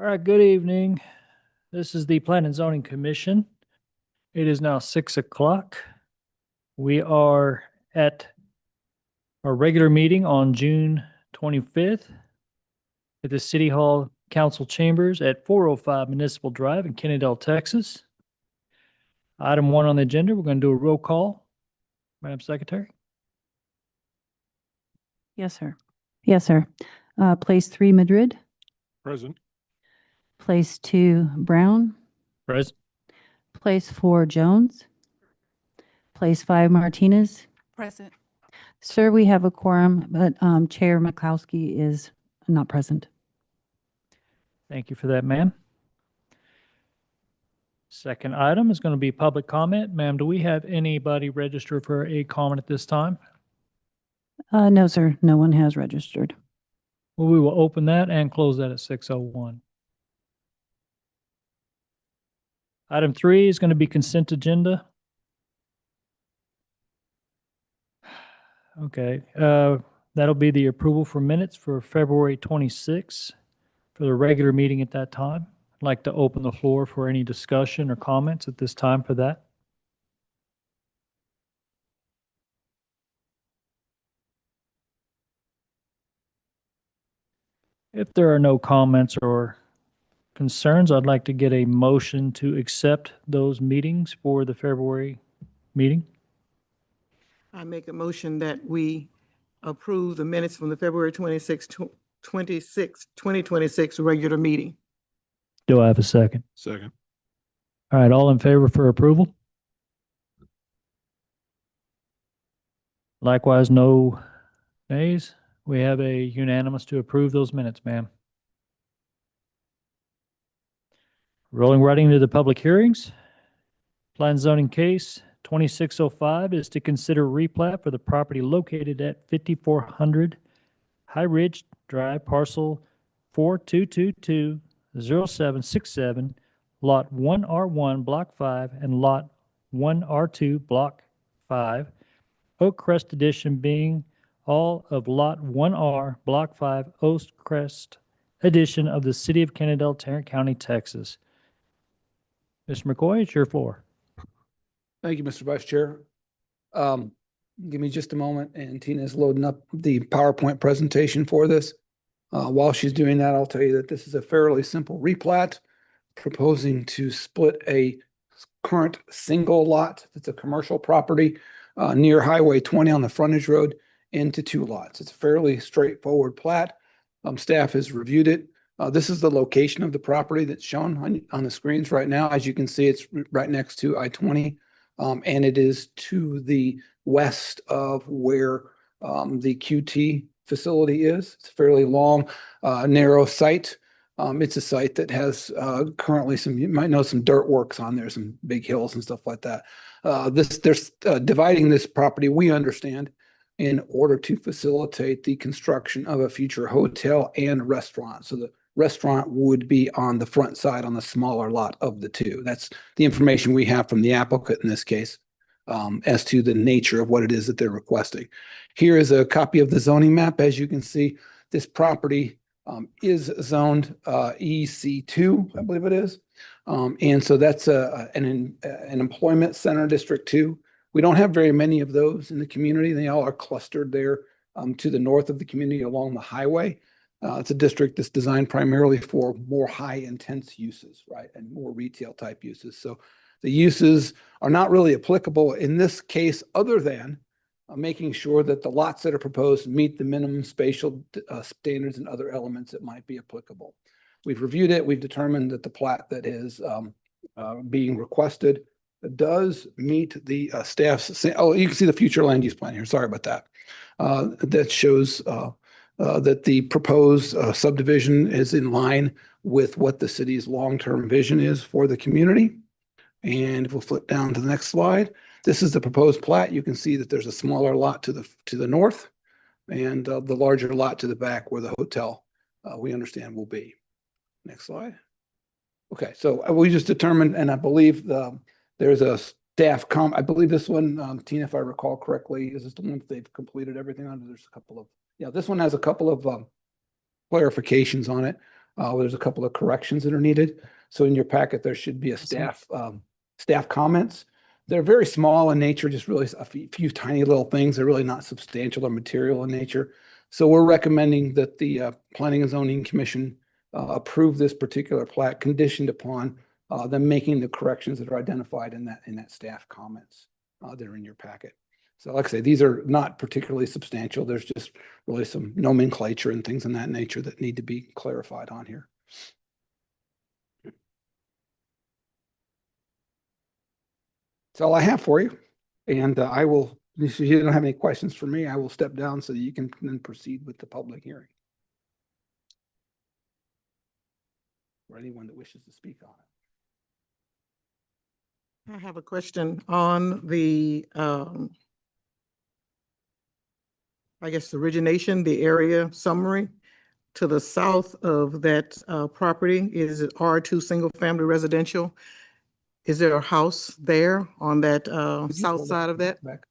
All right, good evening. This is the Plan and Zoning Commission. It is now 6 o'clock. We are at our regular meeting on June 25th at the City Hall Council Chambers at 405 Municipal Drive in Kennedale, Texas. Item 1 on the agenda, we're going to do a roll call. Madam Secretary? Yes, sir. Yes, sir. Place 3, Madrid. Present. Place 2, Brown. Present. Place 4, Jones. Place 5, Martinez. Present. Sir, we have a quorum, but Chair McCloskey is not present. Thank you for that, ma'am. Second item is going to be public comment. Ma'am, do we have anybody registered for a comment at this time? No, sir. No one has registered. Well, we will open that and close that at 6:01. Item 3 is going to be consent agenda. Okay, that'll be the approval for minutes for February 26th for the regular meeting at that time. I'd like to open the floor for any discussion or comments at this time for that. If there are no comments or concerns, I'd like to get a motion to accept those meetings for the February meeting. I make a motion that we approve the minutes from the February 2026 regular meeting. Do I have a second? Second. All right, all in favor for approval? Likewise, no nays. We have a unanimous to approve those minutes, ma'am. Rolling right into the public hearings. Plan zoning case 2605 is to consider replat for the property located at 5400 High Ridge Drive, parcel 42220767, lot 1R1, block 5, and lot 1R2, block 5. Oak Crest Edition being all of lot 1R, block 5, Oak Crest Edition of the City of Kennedale, Tarrant County, Texas. Mr. McCoy, it's your floor. Thank you, Mr. Vice Chair. Give me just a moment, and Tina's loading up the PowerPoint presentation for this. While she's doing that, I'll tell you that this is a fairly simple replat proposing to split a current single lot that's a commercial property near Highway 20 on the frontage road into 2 lots. It's a fairly straightforward plat. Staff has reviewed it. This is the location of the property that's shown on the screens right now. As you can see, it's right next to I-20, and it is to the west of where the QT facility is. It's a fairly long, narrow site. It's a site that has currently you might know, some dirt works on there, some big hills and stuff like that. They're dividing this property, we understand, in order to facilitate the construction of a future hotel and restaurant. So the restaurant would be on the front side on the smaller lot of the 2. That's the information we have from the applicant in this case as to the nature of what it is that they're requesting. Here is a copy of the zoning map. As you can see, this property is zoned EC2, I believe it is. And so that's an employment center, District 2. We don't have very many of those in the community. They all are clustered there to the north of the community along the highway. It's a district that's designed primarily for more high intense uses, right? And more retail type uses. So the uses are not really applicable in this case, other than making sure that the lots that are proposed meet the minimum spatial standards and other elements that might be applicable. We've reviewed it. We've determined that the plat that is being requested does meet the staff's, oh, you can see the future land use plan here. Sorry about that. That shows that the proposed subdivision is in line with what the city's long-term vision is for the community. And if we'll flip down to the next slide, this is the proposed plat. You can see that there's a smaller lot to the north and the larger lot to the back where the hotel, we understand, will be. Next slide. Okay, so we just determined, and I believe there's a staff I believe this one, Tina, if I recall correctly, is this the one that they've completed everything on? There's a couple of, yeah, this one has a couple of clarifications on it. There's a couple of corrections that are needed. So in your packet, there should be a staff comments. They're very small in nature, just really a few tiny little things. They're really not substantial or material in nature. So we're recommending that the Planning and Zoning Commission approve this particular plat conditioned upon them making the corrections that are identified in that staff comments that are in your packet. So like I say, these are not particularly substantial. There's just really some nomenclature and things in that nature that need to be clarified on here. That's all I have for you. And I will, if you don't have any questions for me, I will step down so that you can then proceed with the public hearing. Or anyone that wishes to speak on it. I have a question on the, I guess, origination, the area summary. To the south of that property, is it R2 single family residential? Is there a house there on that Could you south pull side of that? back?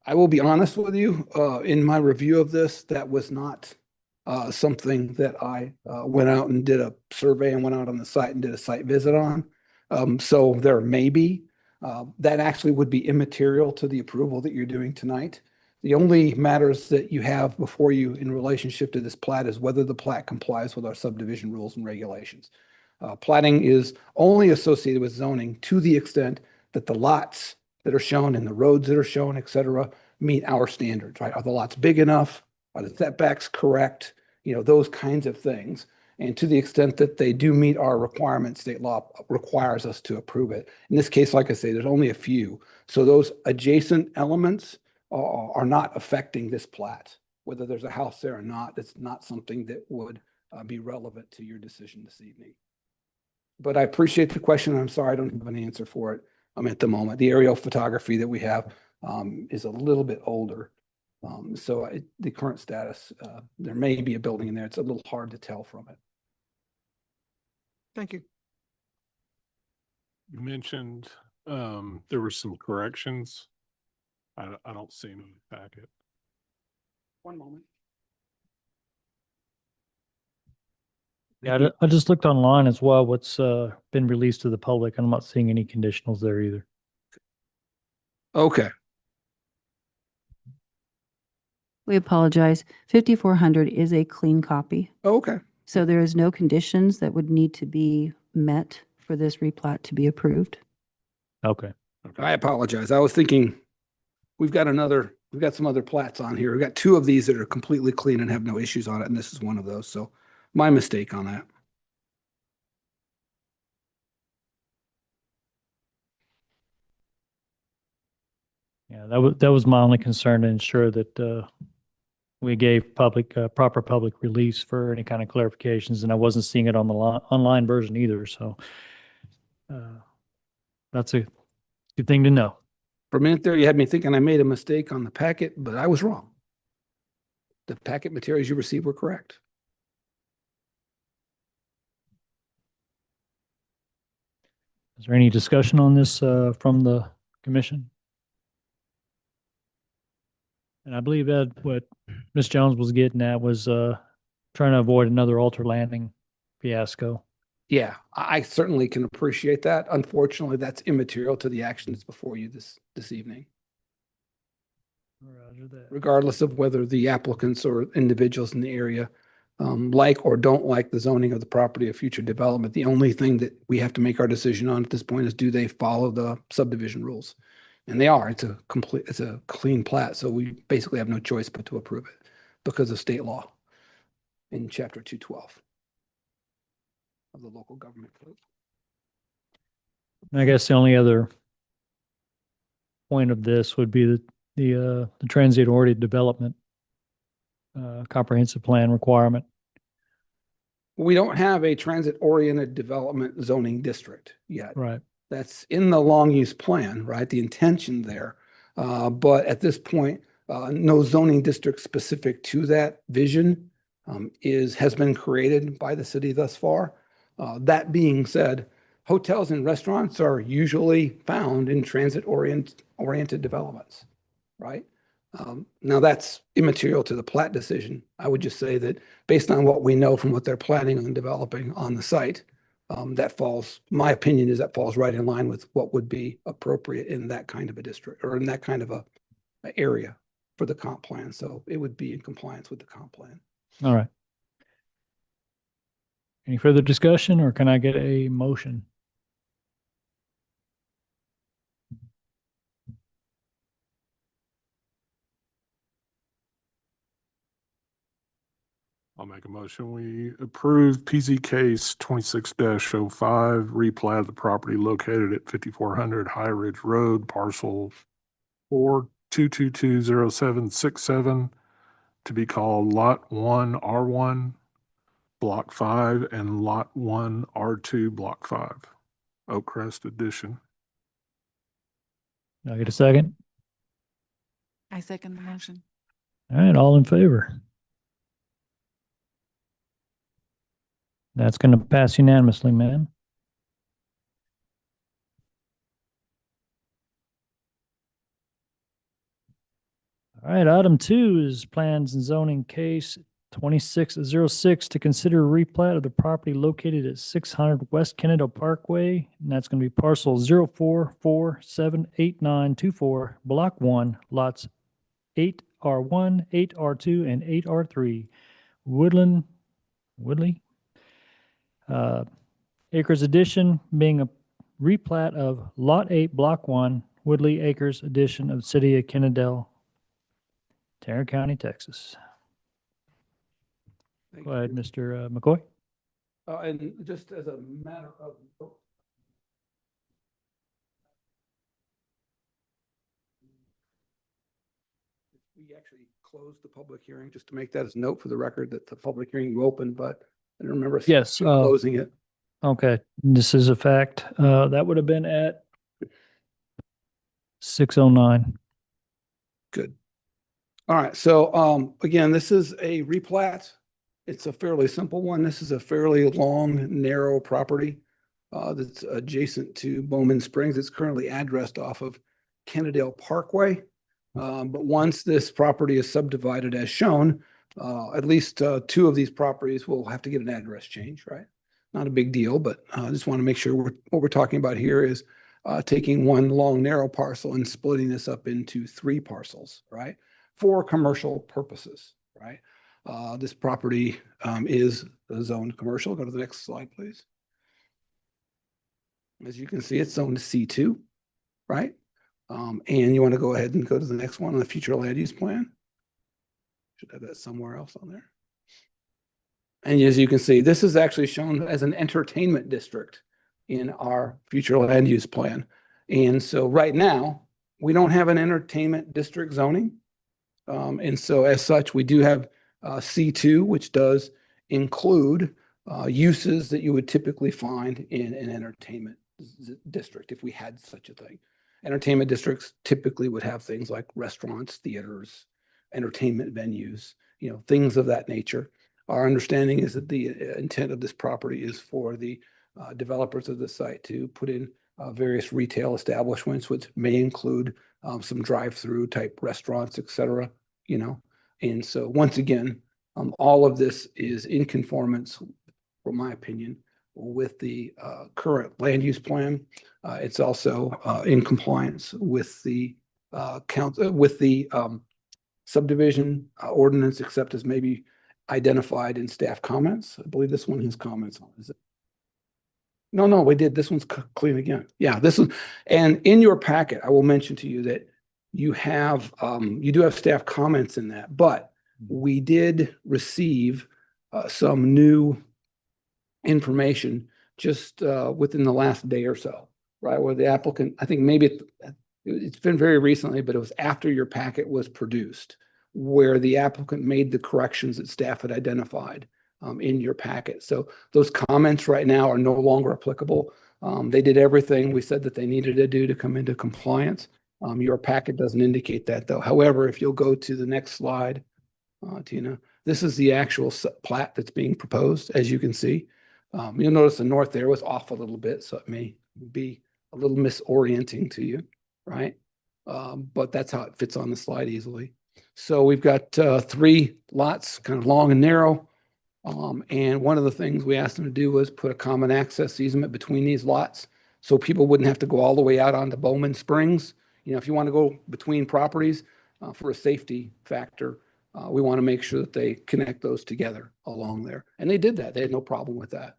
I will be honest with you, in my review of this, that was not something that I went out and did a survey and went out on the site and did a site visit on. So there may be, that actually would be immaterial to the approval that you're doing tonight. The only matters that you have before you in relationship to this plat is whether the plat complies with our subdivision rules and regulations. Platting is only associated with zoning to the extent that the lots that are shown and the roads that are shown, et cetera, meet our standards, right? Are the lots big enough? Are the setbacks correct? You know, those kinds of things. And to the extent that they do meet our requirements, state law requires us to approve it. In this case, like I say, there's only a few. So those adjacent elements are not affecting this plat. Whether there's a house there or not, that's not something that would be relevant to your decision this evening. But I appreciate the question. I'm sorry I don't have an answer for it at the moment. The aerial photography that we have is a little bit older. The current status, there may be a building in there. It's a little hard to tell from it. Thank you. You mentioned there were some corrections. I don't see them in the packet. One moment. Yeah, I just looked online as well, what's been released to the public. I'm not seeing any conditionals there either. Okay. We apologize. 5400 is a clean copy. Okay. So there is no conditions that would need to be met for this replat to be approved. Okay. I apologize. I was thinking we've got some other plats on here. We've got two of these that are completely clean and have no issues on it. And this is one of those. So my mistake on that. Yeah, that was my only concern to ensure that we gave proper public release for any kind of clarifications, and I wasn't seeing it on the online version either. So that's a good thing to know. For a minute there, you had me thinking I made a mistake on the packet, but I was wrong. The packet materials you received were correct. Is there any discussion on this from the commission? And I believe that what Ms. Jones was getting at was trying to avoid another altar landing fiasco. Yeah, I certainly can appreciate that. Unfortunately, that's immaterial to the actions before you this evening. Roger that. Regardless of whether the applicants or individuals in the area like or don't like the zoning of the property of future development, the only thing that we have to make our decision on at this point is do they follow the subdivision rules? And they are. It's a clean plat, so we basically have no choice but to approve it because of state law in Chapter 212 of the local government code. I guess the only other point of this would be the transient-oriented development comprehensive plan requirement. We don't have a transit-oriented development zoning district yet. Right. That's in the long use plan, right? The intention there. But at this point, no zoning district specific to that vision has been created by the city thus far. That being said, hotels and restaurants are usually found in oriented developments, right? Now that's immaterial to the plat decision. I would just say that based on what we know from what they're planning on developing on the site, that falls, my opinion is that falls right in line with what would be appropriate in that kind of a district or in that kind of a area for the comp plan. So it would be in compliance with the comp plan. All right. Any further discussion, or can I get a motion? I'll make a motion. We approve PZ case 26-05, replat of the property located at 5400 High Ridge Road, parcel 422220767, to be called Lot 1 R1, Block 5, and Lot 1 R2, Block 5, Oakcrest Edition. Can I get a second? I second the motion. All right, all in favor? That's going to pass unanimously, ma'am. All right, item 2 is plans and zoning case 2606 to consider replat of the property located at 600 West Kennedale Parkway, and that's going to be parcel 04478924, block 1, lots 8R1, 8R2, and 8R3, Woodley Acres Edition, being a replat of Lot 8, Block 1, Woodley Acres Edition of City of Kennedale, Tarrant County, Texas. Thank Go ahead, you. Mr. McCoy. And just as a matter of, we actually closed the public hearing, just to make that as a note for the record that the public hearing opened, but I don't remember Yes, closing it. Okay, this is a fact. That would have been at 6:09. Good. All right, so again, this is a replat. It's a fairly simple one. This is a fairly long, narrow property that's adjacent to Bowman Springs. It's currently addressed off of Kennedale Parkway. But once this property is subdivided as shown, at least 2 of these properties will have to get an address change, right? Not a big deal, but I just want to make sure what we're talking about here is taking one long, narrow parcel and splitting this up into 3 parcels, right? For commercial purposes, right? This property is zoned commercial. Go to the next slide, please. As you can see, it's zoned C2, right? And you want to go ahead and go to the next one on the future land use plan. Should have that somewhere else on there. And as you can see, this is actually shown as an entertainment district in our future land use plan. And so right now, we don't have an entertainment district zoning. And so as such, we do have C2, which does include uses that you would typically find in an entertainment district if we had such a thing. Entertainment districts typically would have things like restaurants, theaters, entertainment venues, things of that nature. Our understanding is that the intent of this property is for the developers of the site to put in various retail establishments, which may include some drive-through type restaurants, et cetera, And so once again, all of this is in conformance, from my opinion, with the current land use plan. It's also in compliance with the subdivision ordinance, except as maybe identified in staff comments. I believe this one has comments on it. Is it? No, we did. This one's clean again. Yeah, this is, and in your packet, I will mention to you that you have, you do have staff comments in that, but we did receive some new information just within the last day or so, right? Where the applicant, I think maybe it's been very recently, but it was after your packet was produced, where the applicant made the corrections that staff had identified in your packet. So those comments right now are no longer applicable. They did everything we said that they needed to do to come into compliance. Your packet doesn't indicate that though. However, if you'll go to the next slide, Tina, this is the actual plat that's being proposed, as you can see. You'll notice the north there was off a little bit, so it may be a little misorienting to you, right? But that's how it fits on the slide easily. So we've got 3 lots, kind of long and narrow. And one of the things we asked them to do was put a common access easement between these lots, so people wouldn't have to go all the way out onto Bowman Springs. You know, if you want to go between properties for a safety factor, we want to make sure that they connect those together along there. And they did that. They had no problem with that.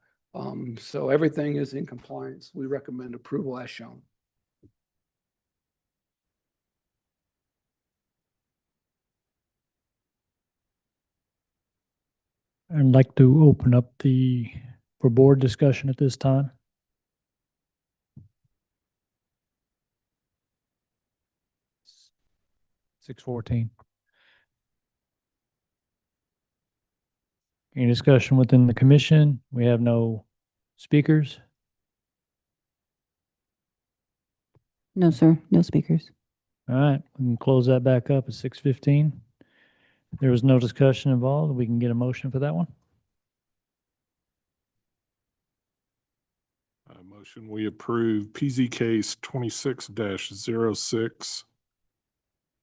So everything is in compliance. We recommend approval as shown. I'd like to open up for board discussion at this time. Six 14. Any discussion within the commission? We have no speakers. No, sir, no speakers. All right, we can close that back up at 6:15. There was no discussion involved. We can get a motion for that one. Motion, we approve PZ case 26-06.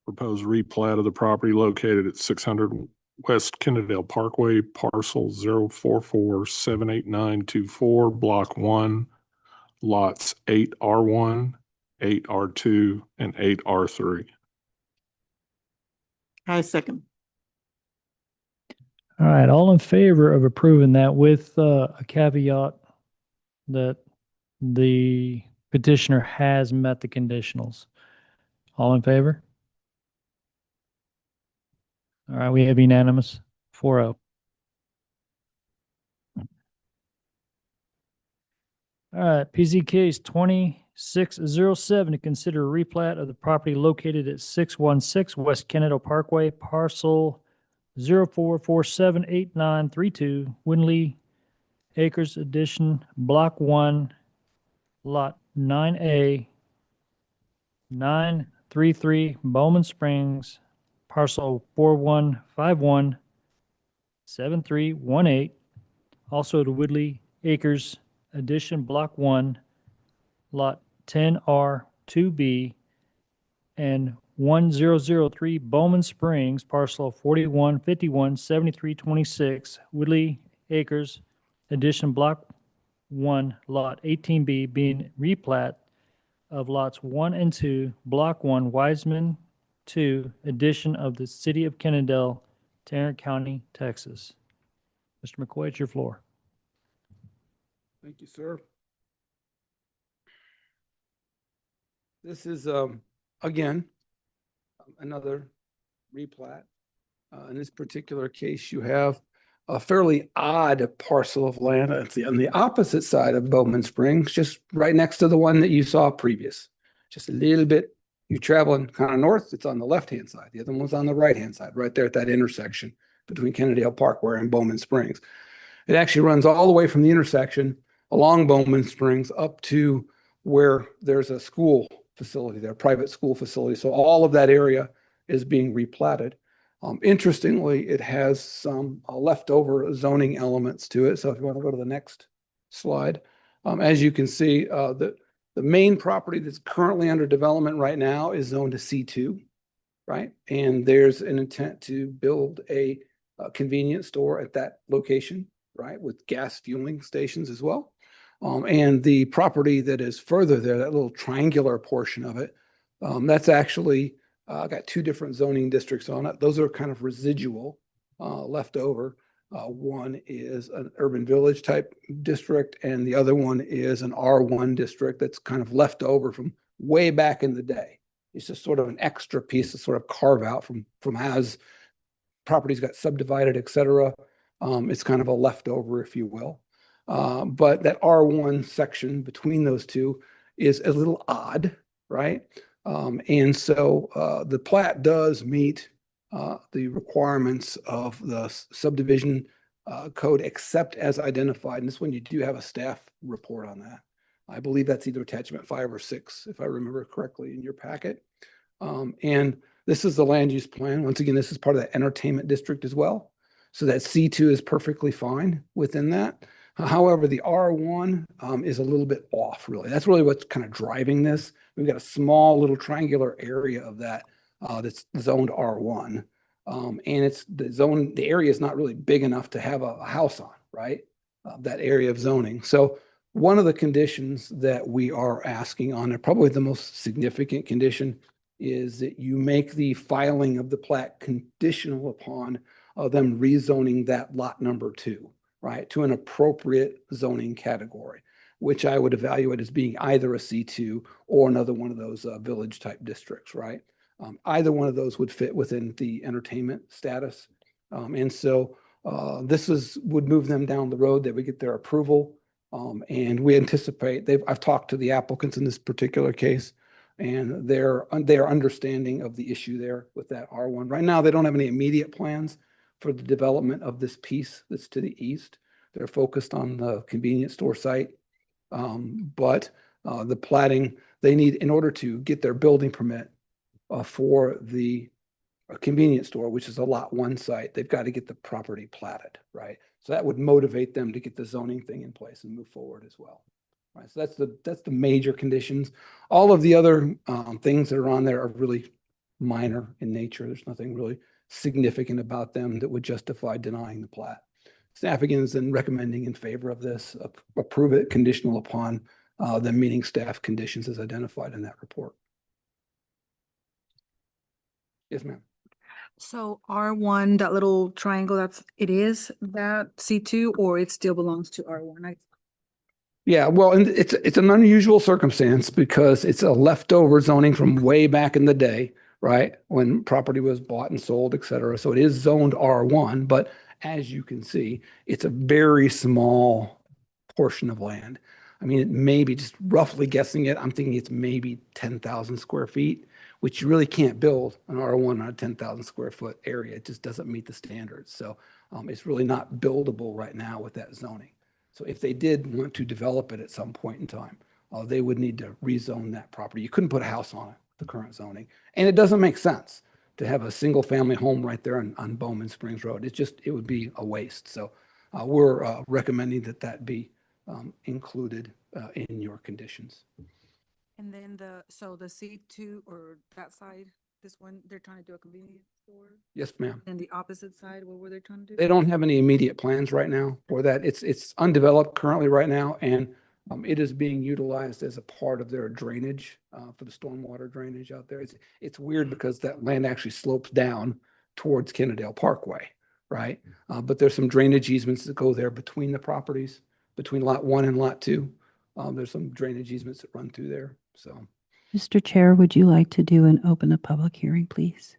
Proposed replat of the property located at 600 West Kennedale Parkway, parcel 044-78924, block 1, lots 8R1, 8R2, and 8R3. I second. All right, all in favor of approving that with a caveat that the petitioner has met the conditionals. All in favor? All right, we have unanimous 4-0. All right, PZ case 2607 to consider a replat of the property located at 616 West Kennedale Parkway, parcel 044798932, Winley Acres Addition, Block 1, Lot 9A, 933 Bowman Springs, parcel 41517318, also to Woodley Acres Addition, Block 1, Lot 10R 2B, and 1003 Bowman Springs, parcel 41517326, Woodley Acres Addition, Block 1, Lot 18B, being replat of lots 1 and 2, Block 1, Wiseman 2, addition of the City of Kennedale, Tarrant County, Texas. Mr. McCoy, it's your floor. Thank you, sir. This is, again, another replat. In this particular case, you have a fairly odd parcel of land. It's on the opposite side of Bowman Springs, just right next to the one that you saw previous. Just a little bit, you're traveling kind of north, it's on the left-hand side. The other one's on the right-hand side, right there at that intersection between Kennedale Parkway and Bowman Springs. It actually runs all the way from the intersection along Bowman Springs up to where there's a school facility there, a private school facility. So all of that area is being replatted. Interestingly, it has some leftover zoning elements to it. So if you want to go to the next slide, as you can see, the main property that's currently under development right now is zoned to C2, right? And there's an intent to build a convenience store at that location, right, with gas fueling stations as well. And the property that is further there, that little triangular portion of it, that's actually got 2 different zoning districts on it. Those are kind of residual left over. One is an urban village type district, and the other one is an R1 district that's kind of left over from way back in the day. It's just sort of an extra piece to sort of carve out from as properties got subdivided, et cetera. It's kind of a leftover, if you will. But that R1 section between those two is a little odd, right? And so the plat does meet the requirements of the subdivision code, except as identified. And this one, you do have a staff report on that. I believe that's either attachment 5 or 6, if I remember correctly in your packet. And this is the land use plan. Once again, this is part of the entertainment district as well. So that C2 is perfectly fine within that. However, the R1 is a little bit off, really. That's really what's kind of driving this. We've got a small little triangular area of that that's zoned R1. And it's the area is not really big enough to have a house on, right? That area of zoning. So one of the conditions that we are asking on, and probably the most significant condition, is that you make the filing of the plat conditional upon them rezoning that lot number 2, right, to an appropriate zoning category, which I would evaluate as being either a C2 or another one of those village type districts, right? Either one of those would fit within the entertainment status. And so this would move them down the road. They would get their approval. And we anticipate I've talked to the applicants in this particular case, and they're understanding of the issue there with that R1. Right now, they don't have any immediate plans for the development of this piece that's to the east. They're focused on the convenience store site. But the platting, they need, in order to get their building permit for the convenience store, which is a lot 1 site, they've got to get the property platted, right? So that would motivate them to get the zoning thing in place and move forward as well. Right, so that's the major conditions. All of the other things that are on there are really minor in nature. There's nothing really significant about them that would justify denying the plat. Staff again is then recommending in favor of this, approve it conditional upon them meeting staff conditions as identified in that report. Yes, ma'am. So R1, that little triangle, it is that C2, or it still belongs to R1? Yeah, well, and it's an unusual circumstance because it's a leftover zoning from way back in the day, right? When property was bought and sold, et cetera. So it is zoned R1, but as you can see, it's a very small portion of land. I mean, it may be, just roughly guessing it, I'm thinking it's maybe 10,000 square feet, which you really can't build an R1 on a 10,000 square foot area. It just doesn't meet the standards. So it's really not buildable right now with that zoning. So if they did want to develop it at some point in time, they would need to rezone that property. You couldn't put a house on it, the current zoning. And it doesn't make sense to have a single family home right there on Bowman Springs Road. It would be a waste. So we're recommending that be included in your conditions. And then the C2 or that side, this one, they're trying to do a convenience store. Yes, ma'am. And the opposite side, what were they trying to do? They don't have any immediate plans right now for that. It's undeveloped currently right now, and it is being utilized as a part of their drainage for the stormwater drainage out there. It's weird because that land actually slopes down towards Kennedale Parkway, right? But there's some drainage easements that go there between the properties, between lot 1 and lot 2. There's some drainage easements that run through there. So, Mr. Chair, would you like to do an open a public hearing, please?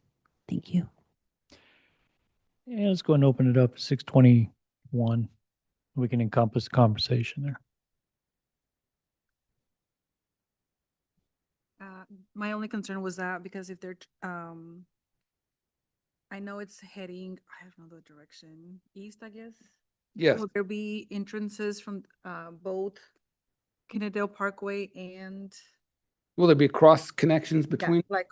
Thank you. Yeah, let's go and open it up at 6:21. We can encompass the conversation there. My only concern was that because if they're, I know it's heading, I don't know the direction, east, I guess. yes. Will there be entrances from both Kennedale Parkway and? Will there be cross connections between? Like,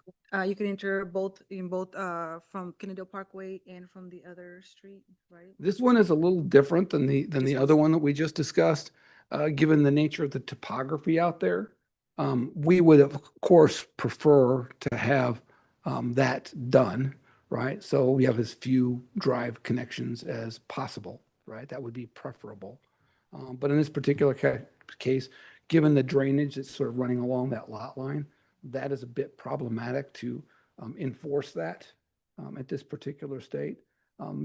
you can enter both from Kennedale Parkway and from the other street, right? This one is a little different than the This other one's- one that we just discussed, given the nature of the topography out there. We would of course prefer to have that done, right? So we have as few drive connections as possible, right? That would be preferable. But in this particular case, given the drainage that's sort of running along that lot line, that is a bit problematic to enforce that at this particular state.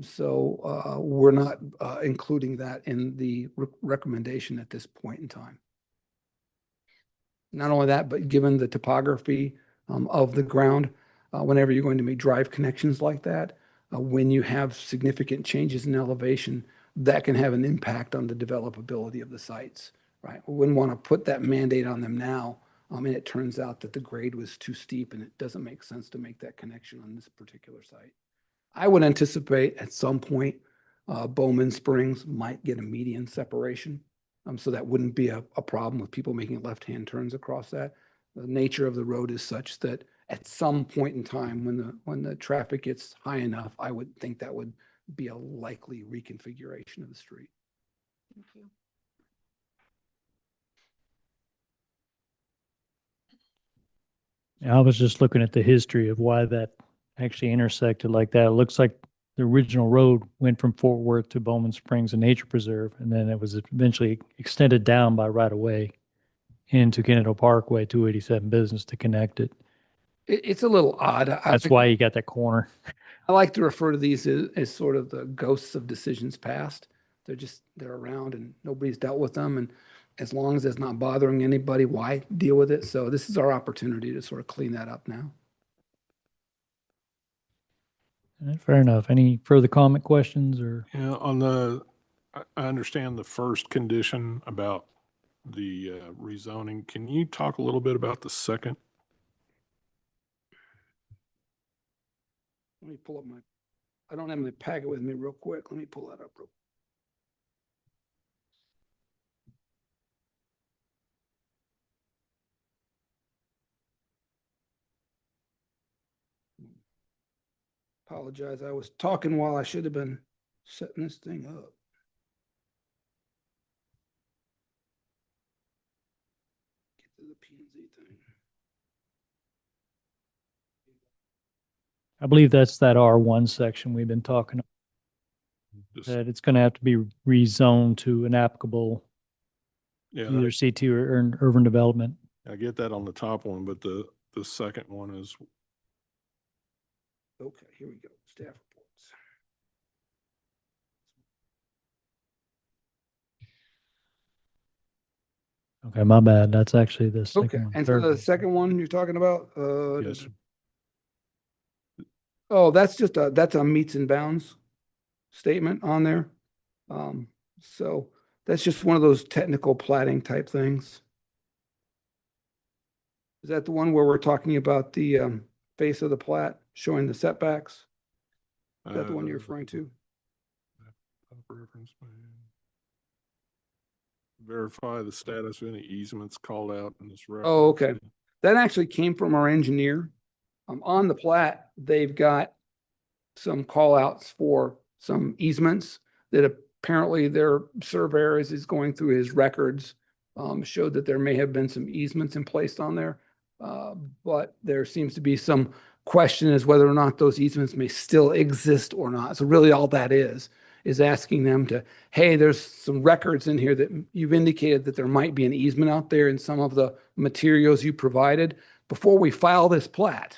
So we're not including that in the recommendation at this point in time. Not only that, but given the topography of the ground, whenever you're going to make drive connections like that, when you have significant changes in elevation, that can have an impact on the developability of the sites, right? We wouldn't want to put that mandate on them now, and it turns out that the grade was too steep and it doesn't make sense to make that connection on this particular site. I would anticipate at some point, Bowman Springs might get a median separation. So that wouldn't be a problem with people making left-hand turns across that. The nature of the road is such that at some point in time, when the traffic gets high enough, I would think that would be a likely reconfiguration of the street. Thank you. I was just looking at the history of why that actually intersected like that. It looks like the original road went from Fort Worth to Bowman Springs, a nature preserve, and then it was eventually extended down by right of way into Kennedale Parkway, 287 business to connect it. It's a little odd. That's why you got that corner. I like to refer to these as sort of the ghosts of decisions past. They're around and nobody's dealt with them. And as long as it's not bothering anybody, why deal with it? So this is our opportunity to sort of clean that up now. Fair enough. Any further comment, questions, or? Yeah, I understand the first condition about the rezoning. Can you talk a little bit about the second? Let me pull up I don't have my packet with me real quick. Let me pull that up real. Apologize. I was talking while I should have been setting this thing up. Get to the P&Z thing. I believe that's that R1 section we've been talking about, Just- that it's going to have to be rezoned to an applicable Yeah, either C2 or urban development. I get that on the top one, but the second one is, Okay, here we go. Staff reports. Okay, my bad. That's actually the Okay, second one. and so Third the one. second one you're talking about, yes, oh, that's that's a meets and bounds statement on there. So that's just one of those technical plating type things. Is that the one where we're talking about the face of the plat showing the setbacks? Is that the one you're referring to? reference. Verify the status of any easements called out in this reference. Oh, okay. That actually came from our engineer. On the plat, they've got some call outs for some easements that apparently their surveyor is going through his records, showed that there may have been some easements in place on there. But there seems to be some question as whether or not those easements may still exist or not. So really all that is asking them to, hey, there's some records in here that you've indicated that there might be an easement out there in some of the materials you provided. Before we file this plat,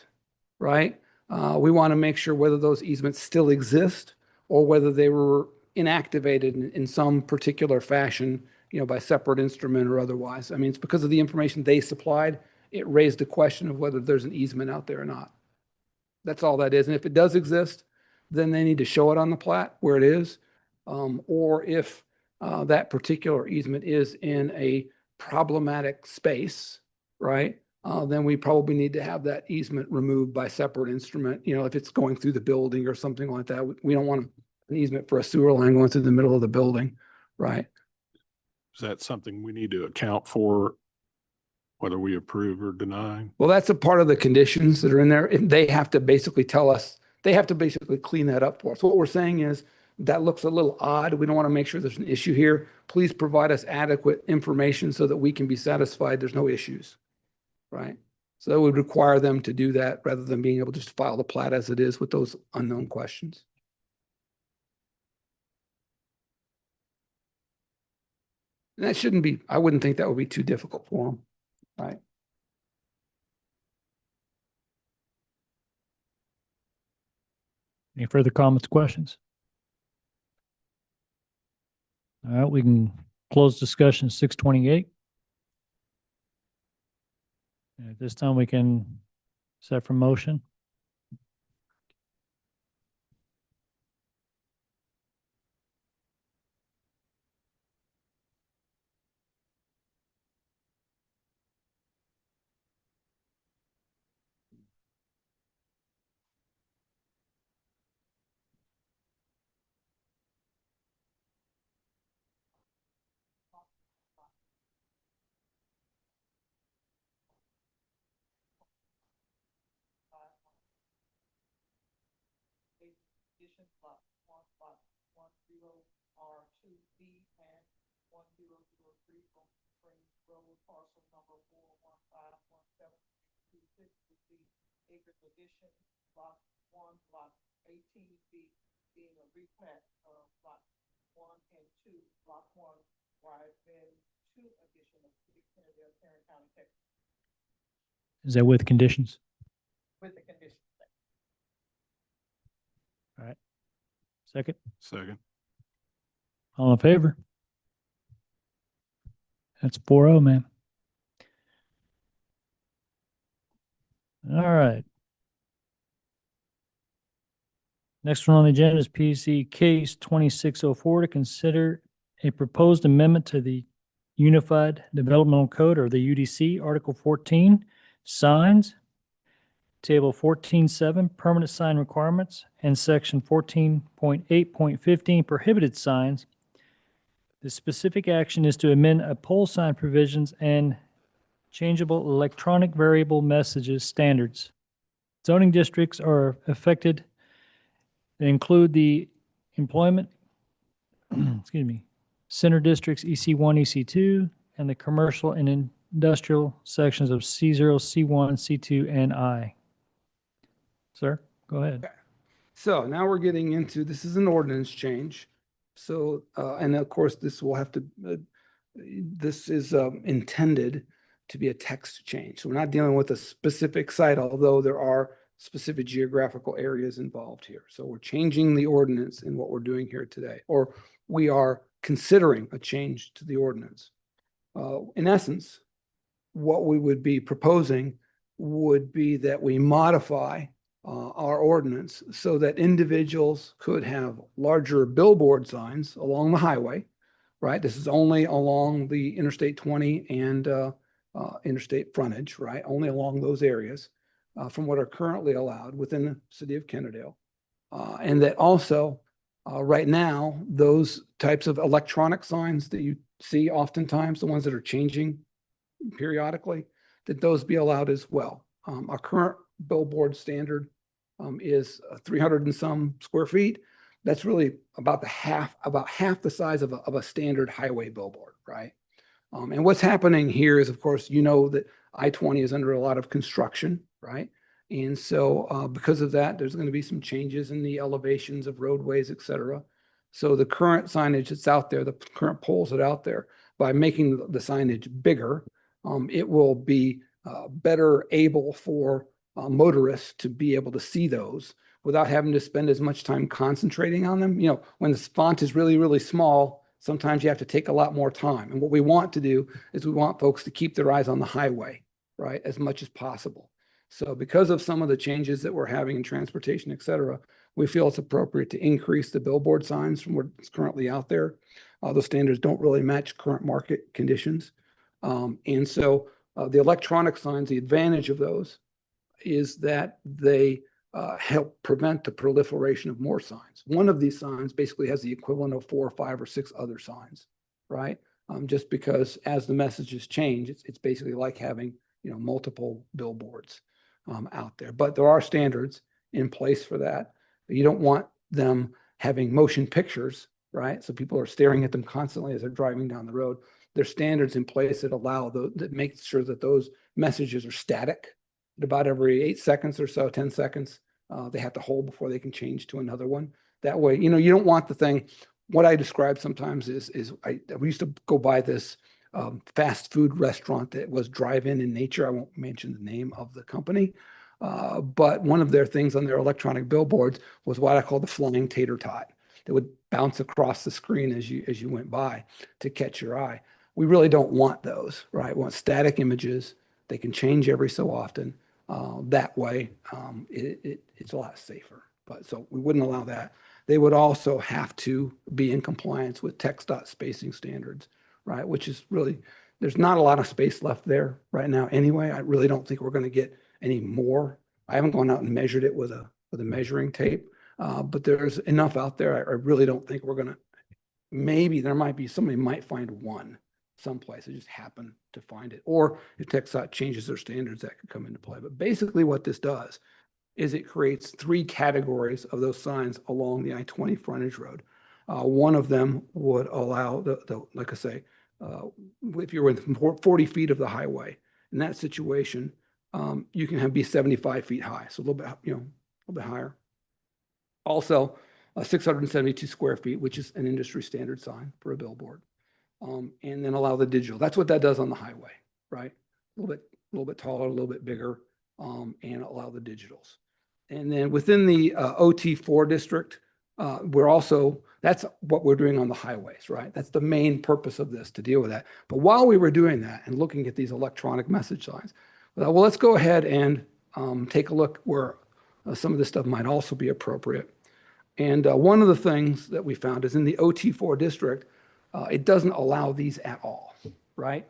right? We want to make sure whether those easements still exist or whether they were inactivated in some particular fashion, by separate instrument or otherwise. I mean, it's because of the information they supplied, it raised the question of whether there's an easement out there or not. That's all that is. And if it does exist, then they need to show it on the plat where it is. Or if that particular easement is in a problematic space, right? Then we probably need to have that easement removed by separate instrument. If it's going through the building or something like that, we don't want an easement for a sewer line going through the middle of the building, right? Is that something we need to account for, whether we approve or deny? Well, that's a part of the conditions that are in there. And they have to basically tell us, they have to basically clean that up for us. What we're saying is that looks a little odd. We don't want to make sure there's an issue here. Please provide us adequate information so that we can be satisfied there's no issues, right? So that would require them to do that rather than being able to just file the plat as it is with those unknown questions. And that shouldn't be, I wouldn't think that would be too difficult for them, right? Any further comments, questions? All right, we can close discussion 6:28. And at this time, we can set for motion. Is that with conditions? With the condition. All right. Second, Second. all in favor? That's 4-0, man. All right. Next one on the agenda is PC case 2604 to consider a proposed amendment to the Unified Developmental Code, or the UDC, Article 14, signs, Table 14.7, permanent sign requirements, and Section 14.8.15, prohibited signs. The specific action is to amend a pole sign provisions and changeable electronic variable messages standards. Zoning districts are affected. They include the employment, excuse me, center districts EC1, EC2, and the commercial and industrial sections of C0, C1, C2, and I. Sir, go ahead. Okay. So now we're getting into, this is an ordinance change. So, and of course, this will have to, this is intended to be a text change. So we're not dealing with a specific site, although there are specific geographical areas involved here. So we're changing the ordinance in what we're doing here today, or we are considering a change to the ordinance. In essence, what we would be proposing would be that we modify our ordinance so that individuals could have larger billboard signs along the highway, right? This is only along the Interstate 20 and interstate frontage, right? Only along those areas from what are currently allowed within the city of Kennedale. And that also, right now, those types of electronic signs that you see oftentimes, the ones that are changing periodically, that those be allowed as well. Our current billboard standard is 300 and some square feet. That's really about half the size of a standard highway billboard, right? And what's happening here is, of course, you know that I-20 is under a lot of construction, right? And so because of that, there's going to be some changes in the elevations of roadways, et cetera. So the current signage that's out there, the current poles that are out there, by making the signage bigger, it will be better able for motorists to be able to see those without having to spend as much time concentrating on them. You know, when the font is really, really small, sometimes you have to take a lot more time. And what we want to do is we want folks to keep their eyes on the highway, right, as much as possible. So because of some of the changes that we're having in transportation, et cetera, we feel it's appropriate to increase the billboard signs from what's currently out there. Those standards don't really match current market conditions. And so the electronic signs, the advantage of those is that they help prevent the proliferation of more signs. One of these signs basically has the equivalent of 4 or 5 or 6 other signs, right? Just because as the messages change, it's basically like having, you know, multiple billboards out there. But there are standards in place for that. You don't want them having motion pictures, right? So people are staring at them constantly as they're driving down the road. There's standards in place that allow that make sure that those messages are static. At about every 8 seconds or so, 10 seconds, they have to hold before they can change to another one. That way, you know, you don't want the thing. What I describe sometimes is we used to go by this fast food restaurant that was drive-in in nature. I won't mention the name of the company, but one of their things on their electronic billboards was what I call the flying tater tot that would bounce across the screen as you went by to catch your eye. We really don't want those, right? We want static images. They can change every so often. That way, it's a lot safer. But so we wouldn't allow that. They would also have to be in compliance with text dot spacing standards, right? Which is really, there's not a lot of space left there right now anyway. I really don't think we're going to get any more. I haven't gone out and measured it with a measuring tape, but there's enough out there. I really don't think we're going to, maybe there might be, somebody might find one someplace. I just happen to find it. Or if TxDOT changes their standards, that could come into play. But basically what this does is it creates 3 categories of those signs along the I-20 frontage road. One of them would allow, like I say, if you're within 40 feet of the highway, in that situation, you can be 75 feet high, so a little bit, a little bit higher. Also, 672 square feet, which is an industry standard sign for a billboard. And then allow the digital. That's what that does on the highway, right? A little bit taller, a little bit bigger, and allow the digitals. And then within the OT4 district, that's what we're doing on the highways, right? That's the main purpose of this, to deal with that. But while we were doing that and looking at these electronic message signs, well, let's go ahead and take a look where some of this stuff might also be appropriate. And one of the things that we found is in the OT4 district, it doesn't allow these at all, right?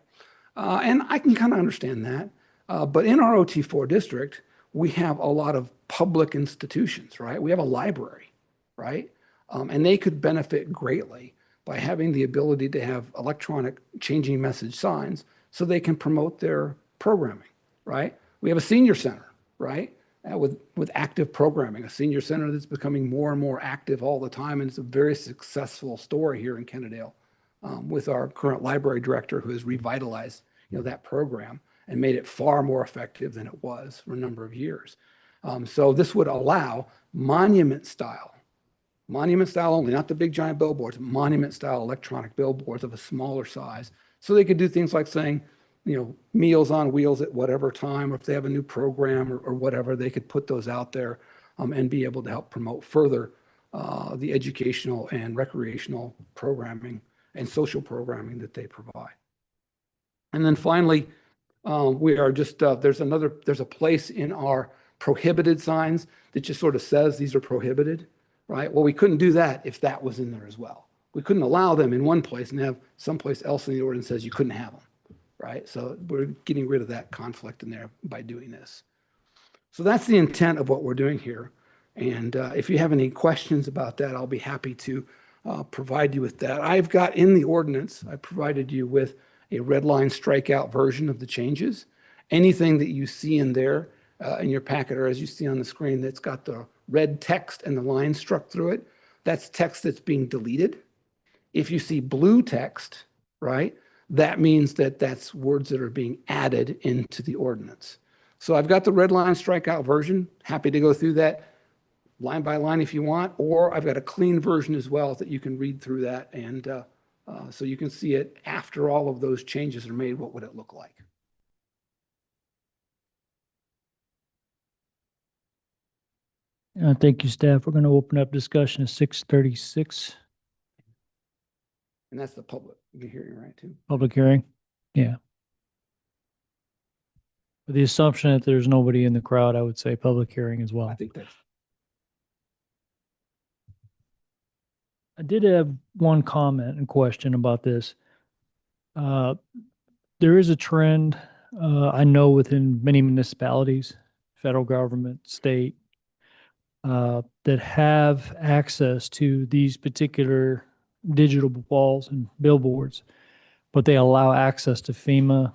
And I can kind of understand that. But in our OT4 district, we have a lot of public institutions, right? We have a library, right? And they could benefit greatly by having the ability to have electronic changing message signs so they can promote their programming, right? We have a senior center, right? With active programming, a senior center that's becoming more and more active all the time. And it's a very successful story here in Kennedale. With our current library director who has revitalized, that program and made it far more effective than it was for a number of years. So this would allow monument style only, not the big giant billboards, monument style electronic billboards of a smaller size. So they could do things like saying, Meals on Wheels at whatever time, or if they have a new program or whatever, they could put those out there and be able to help promote further the educational and recreational programming and social programming that they provide. And then finally, we are just, there's a place in our prohibited signs that just sort of says these are prohibited, right? Well, we couldn't do that if that was in there as well. We couldn't allow them in one place and have someplace else in the ordinance says you couldn't have them, right? So we're getting rid of that conflict in there by doing this. So that's the intent of what we're doing here. And if you have any questions about that, I'll be happy to provide you with that. I've got in the ordinance, I provided you with a red line strikeout version of the changes. Anything that you see in there in your packet, or as you see on the screen, that's got the red text and the line struck through it, that's text that's being deleted. If you see blue text, right, that means that that's words that are being added into the ordinance. So I've got the red line strikeout version. Happy to go through that line by line if you want, or I've got a clean version as well that you can read through that, and so you can see it after all of those changes are made. What would it look like? Thank you, staff. We're going to open up discussion at 6:36. And that's the public hearing, right, too? Public hearing. Yeah. With the assumption that there's nobody in the crowd, I would say public hearing as well. I think that's I did have one comment and question about this. There is a trend, I know within many municipalities, federal government, state, that have access to these particular digital walls and billboards, but they allow access to FEMA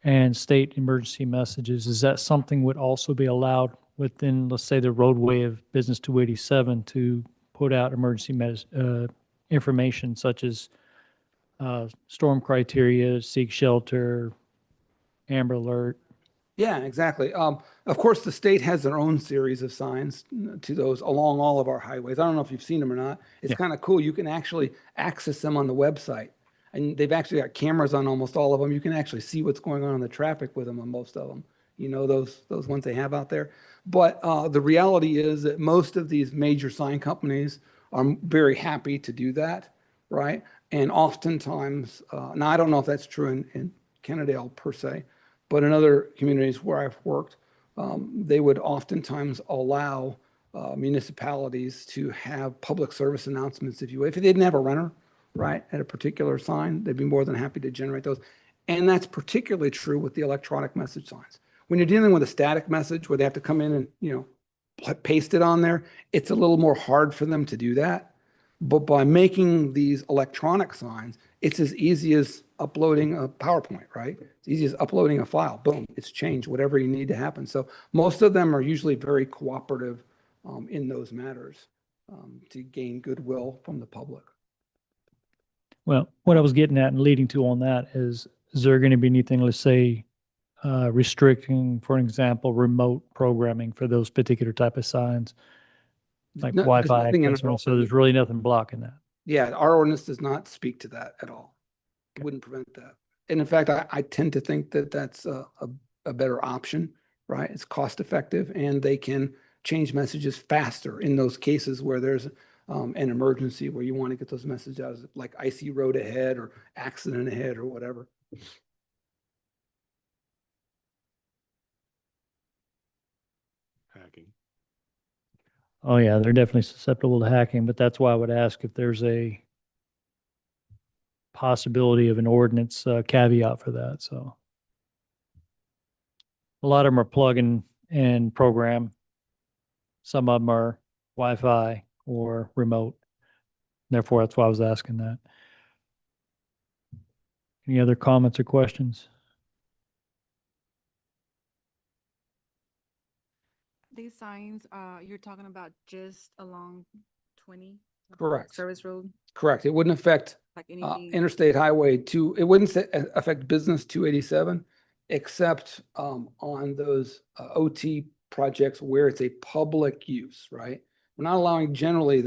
and state emergency messages. Is that something would also be allowed within, let's say, the roadway of Business 287 to put out emergency information such as storm criteria, seek shelter, Amber Alert? Yeah, exactly. Of course, the state has their own series of signs to those along all of our highways. I don't know if you've seen them or not. It's kind of cool. You can actually access them on the website. And they've actually got cameras on almost all of them. You can actually see what's going on in the traffic with them on most of them. Those ones they have out there. But the reality is that most of these major sign companies are very happy to do that, right? And oftentimes, now I don't know if that's true in Kennedale per se, but in other communities where I've worked, they would oftentimes allow municipalities to have public service announcements, if they didn't have a runner, right, at a particular sign, they'd be more than happy to generate those. And that's particularly true with the electronic message signs. When you're dealing with a static message where they have to come in and paste it on there, it's a little more hard for them to do that. But by making these electronic signs, it's as easy as uploading a PowerPoint, right? It's easy as uploading a file. Boom, it's changed, whatever you need to happen. So most of them are usually very cooperative in those matters to gain goodwill from the public. Well, what I was getting at and leading to on that is there going to be anything, let's say, restricting, for example, remote programming for those particular type of signs, like No, there's Wi-Fi nothing in access. our So there's really nothing blocking that. Yeah, our ordinance does not speak to that at all. It wouldn't prevent that. And in fact, I tend to think that that's a better option, right? It's cost effective and they can change messages faster in those cases where there's an emergency where you want to get those messages out, like icy road ahead or accident ahead or whatever. Hacking. Oh yeah, they're definitely susceptible to hacking, but that's why I would ask if there's a possibility of an ordinance caveat for that. So a lot of them are plug and program. Some of them are Wi-Fi or remote. Therefore, that's why I was asking that. Any other comments or questions? These signs, you're talking about just along 20? Correct. Service Road, Correct. It wouldn't affect like anything. Interstate Highway 2. It wouldn't affect Business 287, except on those OT projects where it's a public use, right? We're not allowing generally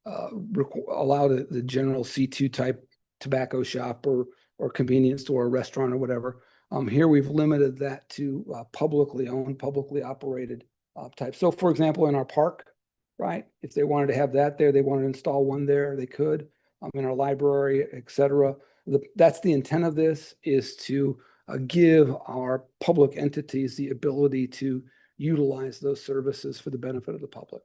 allow the general C2 type tobacco shop or convenience store or restaurant or whatever. Here we've limited that to publicly owned, publicly operated type. So for example, in our park, right? If they wanted to have that there, they wanted to install one there, they could. In our library, et cetera. That's the intent of this, is to give our public entities the ability to utilize those services for the benefit of the public.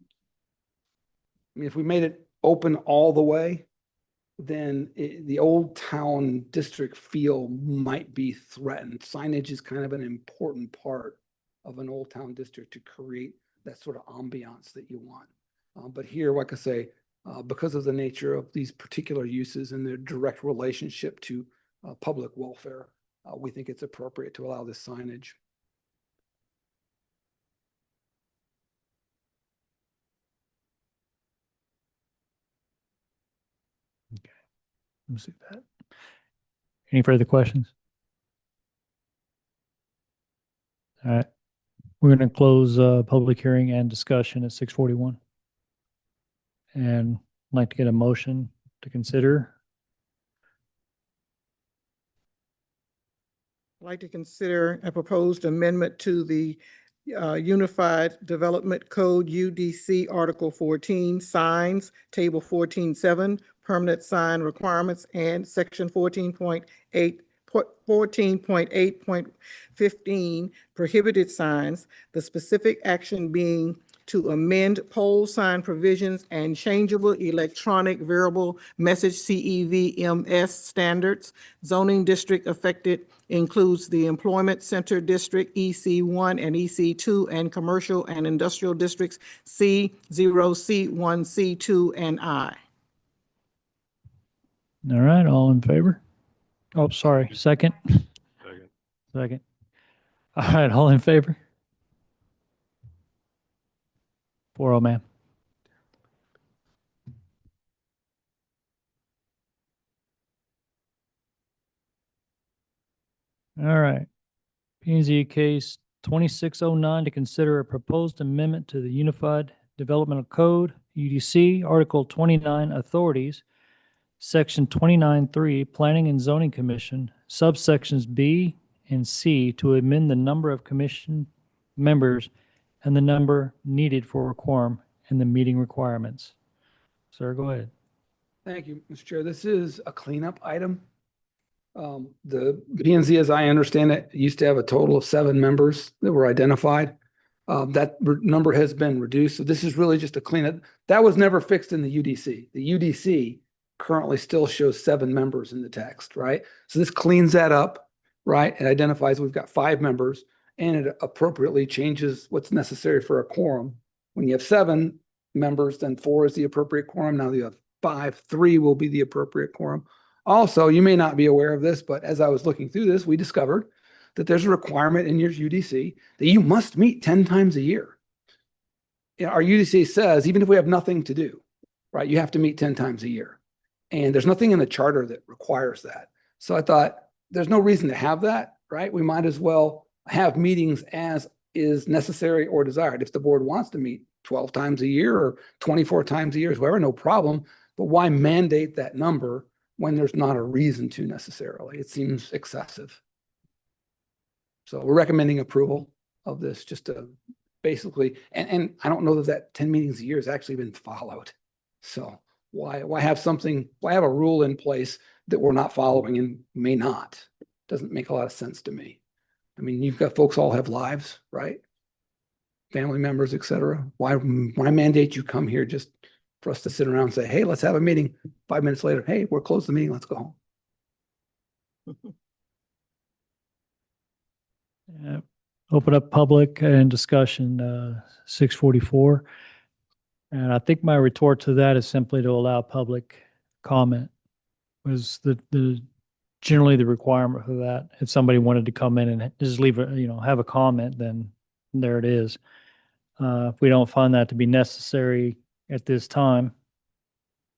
I mean, if we made it open all the way, then the old town district feel might be threatened. Signage is kind of an important part of an old town district to create that sort of ambiance that you want. But here, like I say, because of the nature of these particular uses and their direct relationship to public welfare, we think it's appropriate to allow this signage. Let me see that. Any further questions? All right. We're going to close public hearing and discussion at 6:41. And I'd like to get a motion to consider. I'd like to consider a proposed amendment to the Unified Development Code UDC Article 14, Signs, Table 14.7, Permanent Sign Requirements, and Section 14.8.15, Prohibited Signs, the specific action being to amend pole sign provisions and changeable electronic variable message CEVMS standards. Zoning district affected includes the Employment Center District EC1 and EC2 and Commercial and Industrial Districts C0, C1, C2, and I. All right, all in favor? Oh, sorry, second. Second. Second. All right, all in favor? 4-0, ma'am. All right. P&Z case 2609 to consider a proposed amendment to the Unified Developmental Code, UDC, Article 29, Authorities, Section 29.3, Planning and Zoning Commission, subsections B and C to amend the number of commission members and the number needed for a quorum and the meeting requirements. Sir, go ahead. Thank you, Mr. Chair. This is a cleanup item. The P&Z, as I understand it, used to have a total of 7 members that were identified. That number has been reduced. So this is really just a cleanup. That was never fixed in the UDC. The UDC currently still shows 7 members in the text, right? So this cleans that up, right? It identifies we've got 5 members and it appropriately changes what's necessary for a quorum. When you have 7 members, then 4 is the appropriate quorum. Now you have 5, 3 will be the appropriate quorum. Also, you may not be aware of this, but as I was looking through this, we discovered that there's a requirement in your UDC that you must meet 10 times a year. Our UDC says, even if we have nothing to do, right, you have to meet 10 times a year. And there's nothing in the charter that requires that. So I thought there's no reason to have that. right? We might as well have meetings as is necessary or desired. If the board wants to meet 12 times a year or 24 times a year, whatever, no problem. But why mandate that number when there's not a reason to necessarily? It seems excessive. So we're recommending approval of this just to basically, and I don't know that that 10 meetings a year has actually been followed. So why have a rule in place that we're not following and may not? Doesn't make a lot of sense to me. I mean, you've got folks all have lives, right? Family members, et cetera. Why mandate you come here just for us to sit around and say, hey, let's have a meeting. 5 minutes later, hey, we're closed the meeting, let's go home. Open up public and discussion, 6:44. And I think my retort to that is simply to allow public comment was generally the requirement for that. If somebody wanted to come in and just leave have a comment, then there it is. If we don't find that to be necessary at this time,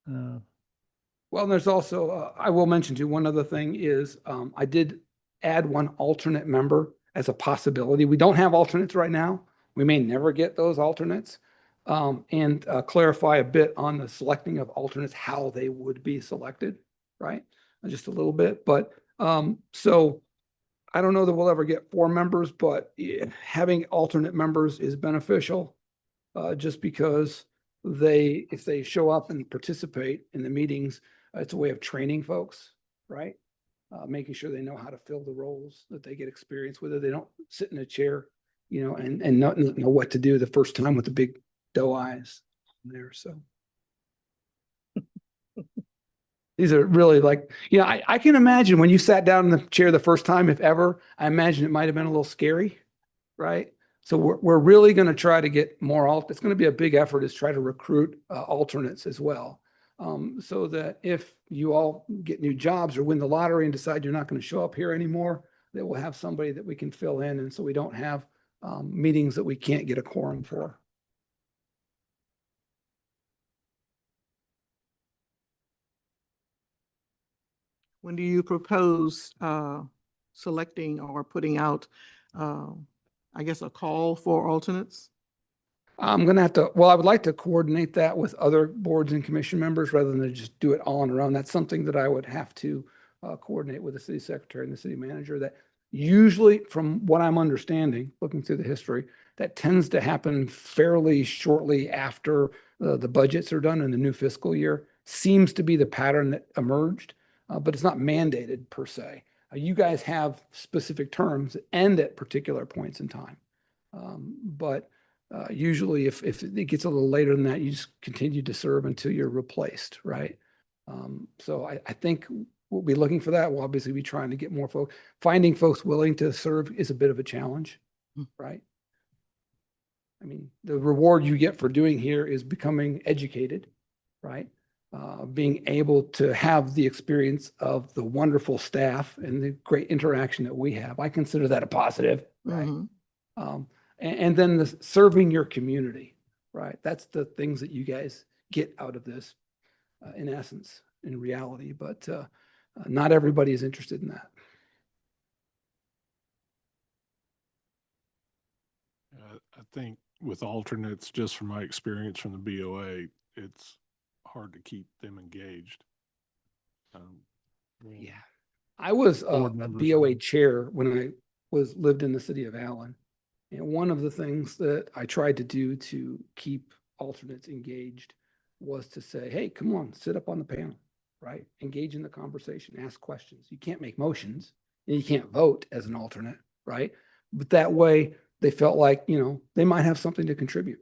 Well, there's also, I will mention too, one other thing is I did add one alternate member as a possibility. We don't have alternates right now. We may never get those alternates. And clarify a bit on the selecting of alternates, how they would be selected, right? Just a little bit, but so I don't know that we'll ever get 4 members, but having alternate members is beneficial just because if they show up and participate in the meetings, it's a way of training folks, right? Making sure they know how to fill the roles, that they get experience with it. They don't sit in a chair, and not know what to do the first time with the big doe eyes there. So these are really like, I can imagine when you sat down in the chair the first time, if ever, I imagine it might have been a little scary, right? So we're really going to try to get more it's going to be a big effort is try to recruit alternates as well. So that if you all get new jobs or win the lottery and decide you're not going to show up here anymore, that we'll have somebody that we can fill in. And so we don't have meetings that we can't get a quorum for. When do you propose selecting or putting out, I guess, a call for alternates? I'm going to have to, well, I would like to coordinate that with other boards and commission members rather than just do it all on our own. That's something that I would have to coordinate with the city secretary and the city manager. That usually, from what I'm understanding, looking through the history, that tends to happen fairly shortly after the budgets are done in the new fiscal year. Seems to be the pattern that emerged, but it's not mandated per se. You guys have specific terms that end at particular points in time. But usually if it gets a little later than that, you just continue to serve until you're replaced, right? So I think we'll be looking for that. We'll obviously be trying to get more folks. Finding folks willing to serve is a bit of a challenge, right? I mean, the reward you get for doing here is becoming educated, right? Being able to have the experience of the wonderful staff and the great interaction that we have. I consider that a positive, right? Mm-hmm. And then the serving your community, right? That's the things that you guys get out of this in essence, in reality, but not everybody is interested in that. I think with alternates, just from my experience from the BOA, it's hard to keep them engaged. Yeah. I was a Board members BOA are- chair when I lived in the city of Allen. And one of the things that I tried to do to keep alternates engaged was to say, hey, come on, sit up on the panel, right? Engage in the conversation, ask questions. You can't make motions and you can't vote as an alternate, right? But that way they felt like, they might have something to contribute.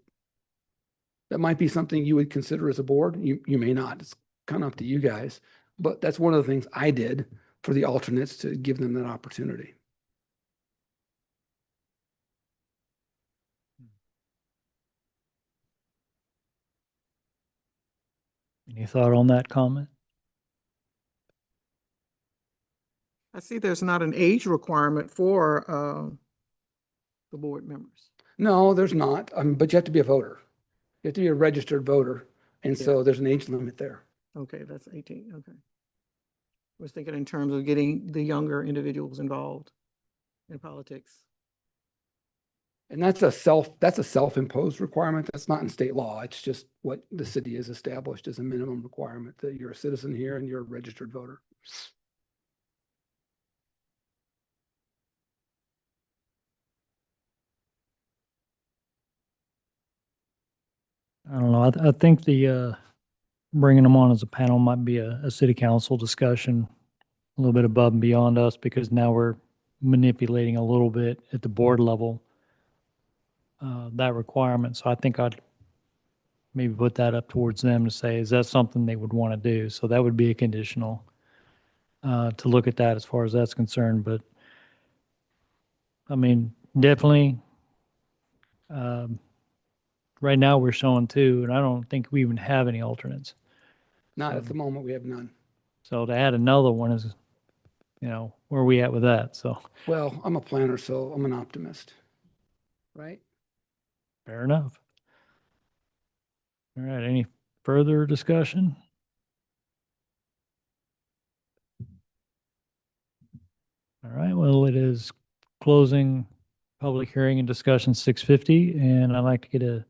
That might be something you would consider as a board. You may not. It's kind of up to you guys. But that's one of the things I did for the alternates to give them that opportunity. any thought on that comment? I see there's not an age requirement for the board members. No, there's not. But you have to be a voter. You have to be a registered voter. And Yeah. so there's an age limit there. Okay, that's 18, okay. I was thinking in terms of getting the younger individuals involved. in politics. And that's a self-imposed requirement. That's not in state law. It's just what the city has established as a minimum requirement, that you're a citizen here and you're a registered voter. I don't know. I think bringing them on as a panel might be a city council discussion, a little bit above and beyond us, because now we're manipulating a little bit at the board level, that requirement. So I think I'd maybe put that up towards them to say, is that something they would want to do? So that would be a conditional, to look at that as far as that's concerned. But I mean, definitely, right now we're showing two, and I don't think we even have any alternates. Not at the moment, we have none. So to add another one is, where are we at with that? So Well, I'm a planner, so I'm an optimist. Right? fair enough. All right, any further discussion? All right, well, it is closing public hearing and discussion 6:50, and I'd like to get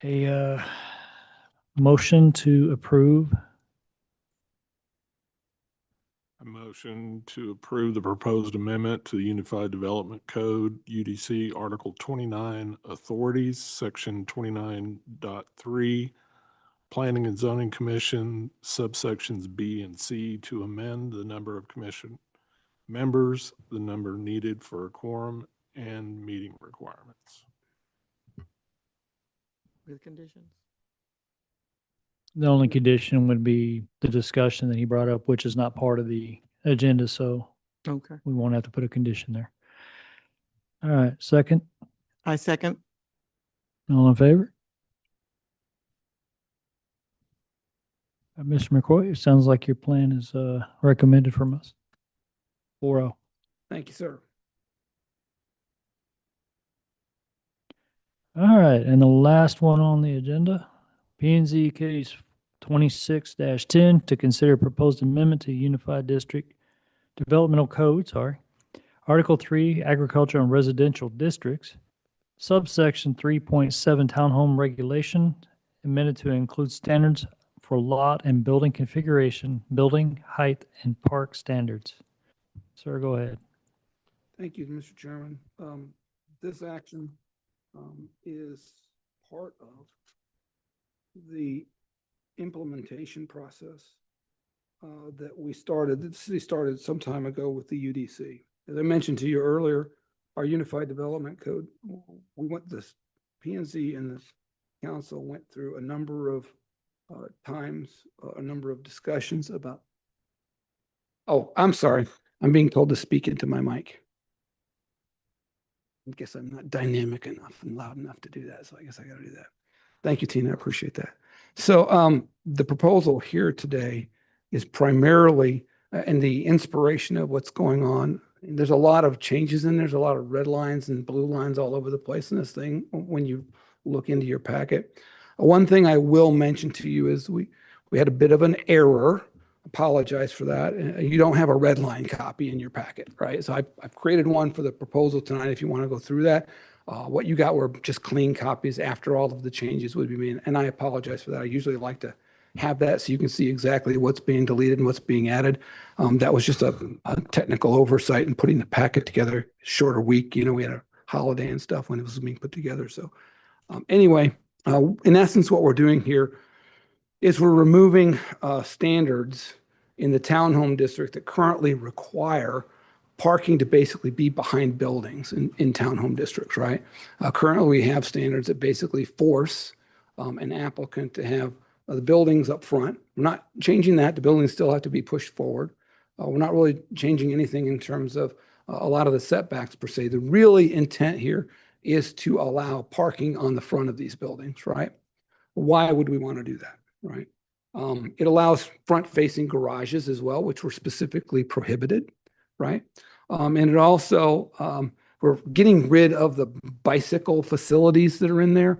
a motion to approve. A motion to approve the proposed amendment to the Unified Development Code, UDC, Article 29, Authorities, Section 29.3, Planning and Zoning Commission, subsections B and C, to amend the number of commission members, the number needed for a quorum, and meeting requirements. With conditions? The only condition would be the discussion that he brought up, which is not part of the agenda, so Okay. we won't have to put a condition there. All right, second, I second. all in favor? Mr. McCoy, it sounds like your plan is recommended from us. 4-0. Thank you, sir. All right, and the last one on the agenda, P and Z case 26-10, to consider proposed amendment to Unified District Developmental Code, Article 3, Agriculture and Residential Districts, subsection 3.7, Townhome Regulation, amended to include standards for lot and building configuration, building height, and park standards. Sir, go ahead. Thank you, Mr. Chairman. This action is part of the implementation process that the city started some time ago with the UDC. As I mentioned to you earlier, our Unified Development Code, this P&Z and the council went through a number of times, a number of discussions about. Oh, I'm sorry. I'm being told to speak into my mic. I guess I'm not dynamic enough and loud enough to do that, so I guess I got to do that. Thank you, Tina. I appreciate that. So the proposal here today is primarily in the inspiration of what's going on. There's a lot of changes in there. There's a lot of red lines and blue lines all over the place in this thing when you look into your packet. One thing I will mention to you is we had a bit of an error. Apologize for that. You don't have a red line copy in your packet, right? So I've created one for the proposal tonight if you want to go through that. What you got were just clean copies after all of the changes would be made. And I apologize for that. I usually like to have that so you can see exactly what's being deleted and what's being added. That was just a technical oversight in putting the packet together. Shorter week, we had a holiday and stuff when it was being put together. So anyway, in essence, what we're doing here is we're removing standards in the townhome district that currently require parking to basically be behind buildings in townhome districts, right? Currently, we have standards that basically force an applicant to have the buildings up front. We're not changing that. The buildings still have to be pushed forward. We're not really changing anything in terms of a lot of the setbacks per se. The really intent here is to allow parking on the front of these buildings, right? Why would we want to do that, right? It allows front-facing garages as well, which were specifically prohibited, right? And it also, we're getting rid of the bicycle facilities that are in there.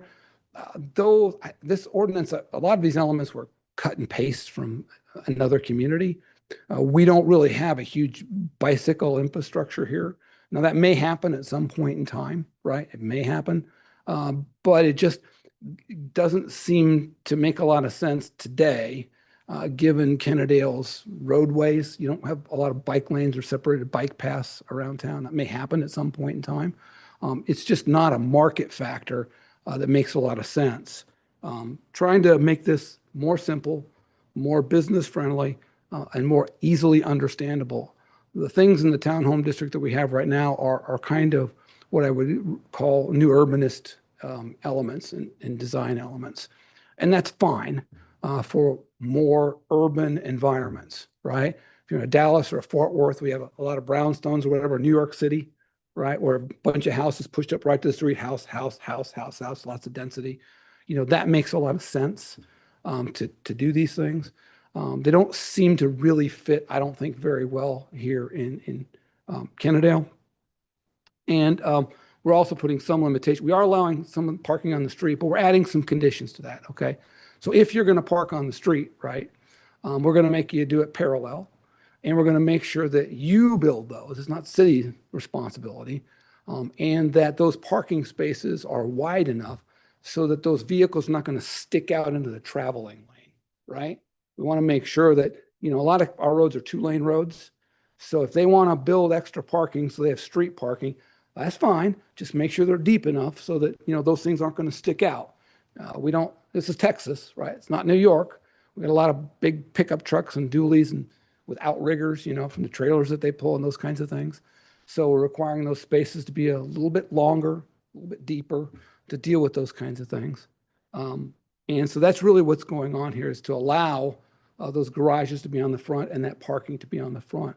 Though this ordinance, a lot of these elements were cut and paste from another community. We don't really have a huge bicycle infrastructure here. Now, that may happen at some point in time, right? It may happen, but it just doesn't seem to make a lot of sense today, given Kennedale's roadways. You don't have a lot of bike lanes or separated bike paths around town. That may happen at some point in time. It's just not a market factor that makes a lot of sense. Trying to make this more simple, more business friendly, and more easily understandable. The things in the townhome district that we have right now are kind of what I would call new urbanist elements and design elements. And that's fine for more urban environments, right? If you're in a Dallas or a Fort Worth, we have a lot of brownstones or whatever, New York City, right? Where a bunch of houses pushed up right to the street, house, lots of density. You know, that makes a lot of sense to do these things. They don't seem to really fit, I don't think, very well here in Kennedale. And we're also putting some limitation. We are allowing some parking on the street, but we're adding some conditions to that, okay? So if you're going to park on the street, right, we're going to make you do it parallel, and we're going to make sure that you build those. It's not city responsibility, and that those parking spaces are wide enough so that those vehicles are not going to stick out into the traveling lane, right? We want to make sure that, you know, a lot of our roads are 2-lane roads. So if they want to build extra parking so they have street parking, that's fine. Just make sure they're deep enough so that, you know, those things aren't going to stick out. This is Texas, right? It's not New York. We got a lot of big pickup trucks and dualies and with outriggers, you know, from the trailers that they pull and those kinds of things. So we're requiring those spaces to be a little bit longer, a little bit deeper to deal with those kinds of things. And so that's really what's going on here, is to allow those garages to be on the front and that parking to be on the front.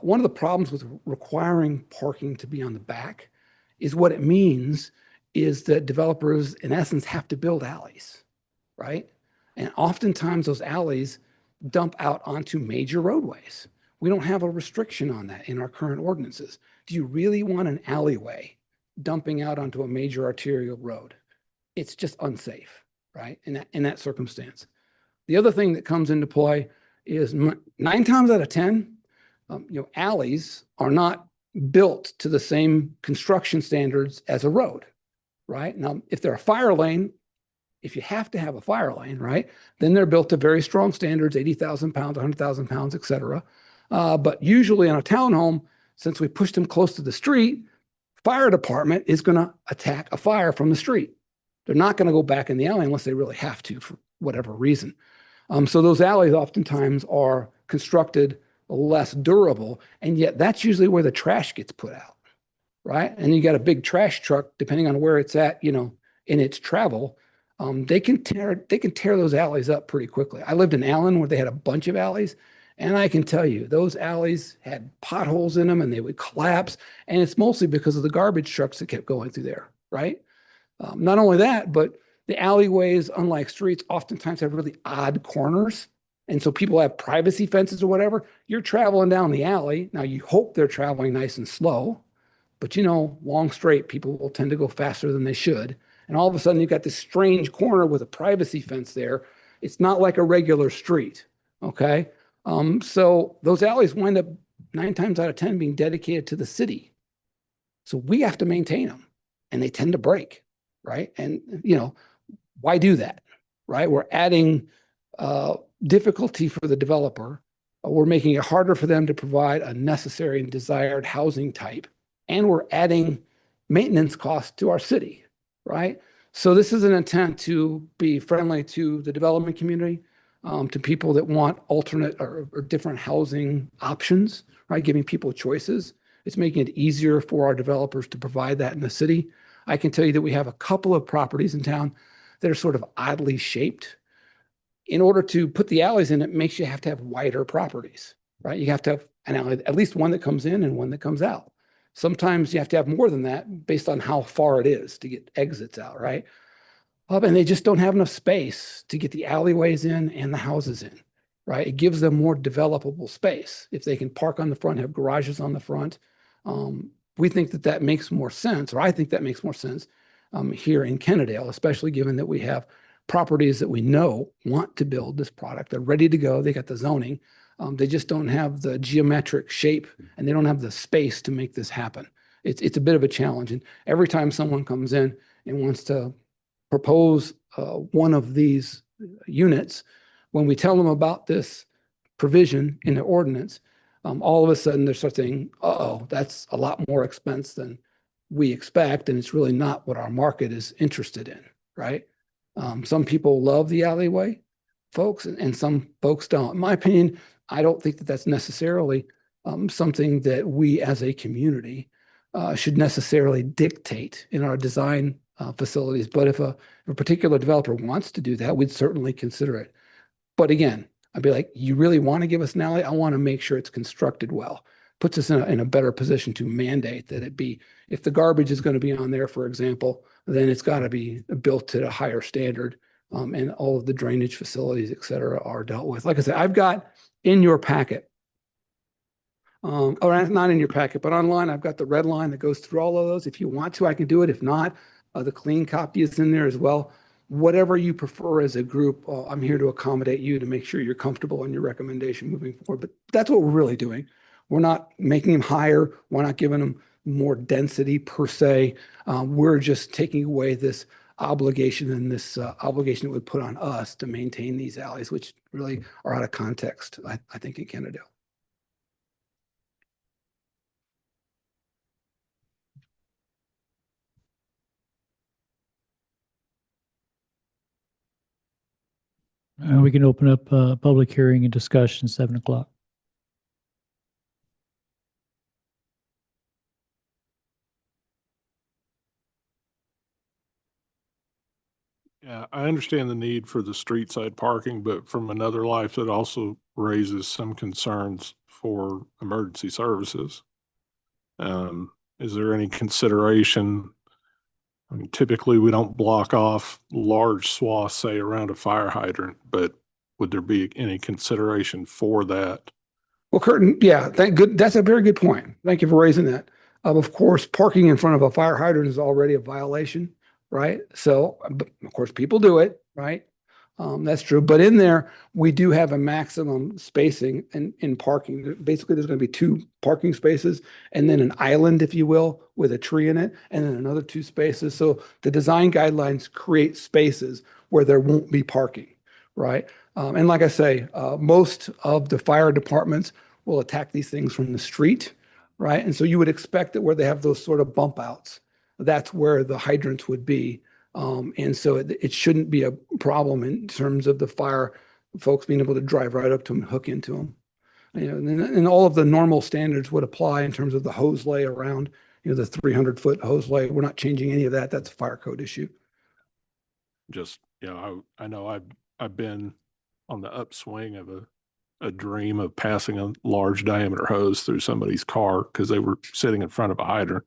One of the problems with requiring parking to be on the back is what it means is that developers, in essence, have to build alleys, right? And oftentimes those alleys dump out onto major roadways. We don't have a restriction on that in our current ordinances. Do you really want an alleyway dumping out onto a major arterial road? It's just unsafe, right? In that circumstance. The other thing that comes into play is 9 times out of 10, alleys are not built to the same construction standards as a road, right? Now, if they're a fire lane, if you have to have a fire lane, right, then they're built to very strong standards, 80,000 pounds, 100,000 pounds, et cetera. But usually in a townhome, since we pushed them close to the street, fire department is going to attack a fire from the street. They're not going to go back in the alley unless they really have to for whatever reason. So those alleys oftentimes are constructed less durable, and yet that's usually where the trash gets put out, right? And you got a big trash truck, depending on where it's at, you know, in its travel, they can tear those alleys up pretty quickly. I lived in Allen where they had a bunch of alleys, and I can tell you those alleys had potholes in them and they would collapse, and it's mostly because of the garbage trucks that kept going through there, right? Not only that, but the alleyways, unlike streets, oftentimes have really odd corners. And so people have privacy fences or whatever. You're traveling down the alley. Now you hope they're traveling nice and slow, but you know, long straight, people will tend to go faster than they should. And all of a sudden you've got this strange corner with a privacy fence there. It's not like a regular street, okay? So those alleys wind up 9 times out of 10 being dedicated to the city. So we have to maintain them, and they tend to break, right? And, you know, why do that, right? We're adding difficulty for the developer. We're making it harder for them to provide a necessary and desired housing type. And we're adding maintenance costs to our city, right? So this is an intent to be friendly to the development community, to people that want alternate or different housing options, right? Giving people choices. It's making it easier for our developers to provide that in the city. I can tell you that we have a couple of properties in town that are sort of oddly shaped. In order to put the alleys in, it makes you have to have wider properties, right? You have to have an alley, at least one that comes in and one that comes out. Sometimes you have to have more than that based on how far it is to get exits out, right? And they just don't have enough space to get the alleyways in and the houses in, right? It gives them more developable space. If they can park on the front, have garages on the front, we think that that makes more sense, or I think that makes more sense here in Kennedale, especially given that we have properties that we know want to build this product. They're ready to go. They got the zoning. They just don't have the geometric shape and they don't have the space to make this happen. It's a bit of a challenge. And every time someone comes in and wants to propose one of these units, when we tell them about this provision in the ordinance, all of a sudden they're start saying, uh-oh, that's a lot more expense than we expect. And it's really not what our market is interested in, right? Some people love the alleyway folks and some folks don't. In my opinion, I don't think that that's necessarily something that we as a community should necessarily dictate in our design facilities. But if a particular developer wants to do that, we'd certainly consider it. But again, I'd be like, you really want to give us an alley? I want to make sure it's constructed well. Puts us in a better position to mandate that it be, if the garbage is going to be on there, for example, then it's got to be built to a higher standard. And all of the drainage facilities, et cetera, are dealt with. Like I said, I've got in your packet, or not in your packet, but online, I've got the red line that goes through all of those. If you want to, I can do it. If not, the clean copy is in there as well. Whatever you prefer as a group, I'm here to accommodate you to make sure you're comfortable in your recommendation moving forward. But that's what we're really doing. We're not making them higher. We're not giving them more density per se. We're just taking away this obligation and this obligation it would put on us to maintain these alleys, which really are out of context, I think, in Kennedale. We can open up public hearing and discussion 7 o'clock. Yeah, I understand the need for the street side parking, but from another life, it also raises some concerns for emergency services. Is there any consideration? I mean, typically we don't block off large swaths, say around a fire hydrant, but would there be any consideration for that? Well, Curtin, yeah, that's a very good point. Thank you for raising that. Of course, parking in front of a fire hydrant is already a violation, right? So, of course, people do it, right? That's true. But in there, we do have a maximum spacing in parking. Basically, there's going to be 2 parking spaces and then an island, if you will, with a tree in it, and then another 2 spaces. So the design guidelines create spaces where there won't be parking, right? And like I say, most of the fire departments will attack these things from the street, right? And so you would expect that where they have those sort of bump outs, that's where the hydrants would be. And so it shouldn't be a problem in terms of the fire folks being able to drive right up to them and hook into them. You know, and all of the normal standards would apply in terms of the hose lay around, the 300-foot hose lay. We're not changing any of that. That's a fire code issue. Just, I know I've been on the upswing of a dream of passing a large diameter hose through somebody's car because they were sitting in front of a hydrant.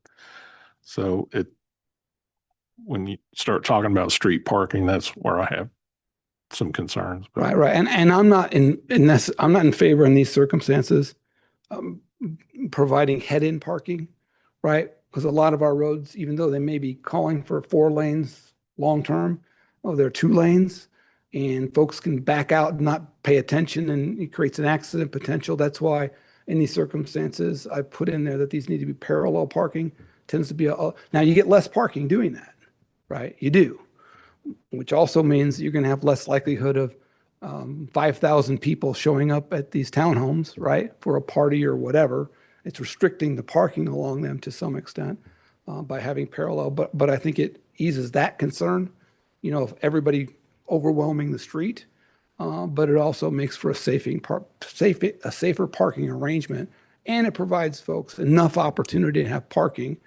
So when you start talking about street parking, that's where I have some concerns. But. Right. And I'm not in this, I'm not in favor in these circumstances, providing head-in parking, right? Because a lot of our roads, even though they may be calling for 4 lanes long-term, they're 2 lanes and folks can back out and not pay attention and it creates an accident potential. That's why in these circumstances, I put in there that these need to be parallel parking. Tends to be now you get less parking doing that, right? You do, which also means you're going to have less likelihood of 5,000 people showing up at these townhomes, right, for a party or whatever. It's restricting the parking along them to some extent by having parallel, but I think it eases that concern, of everybody overwhelming the street, but it also makes for a safer parking arrangement, and it provides folks enough opportunity to have parking,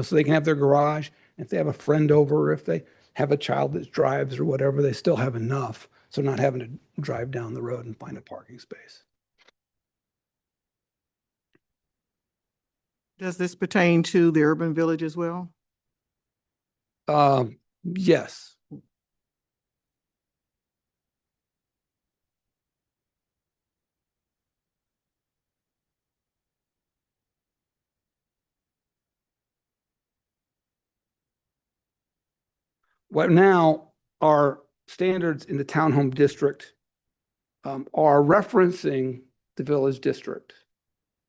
so they can have their garage. If they have a friend over, if they have a child that drives or whatever, they still have enough. So not having to drive down the road and find a parking space. Does this pertain to the urban village as well? Yes. What now our standards in the townhome district are referencing the village district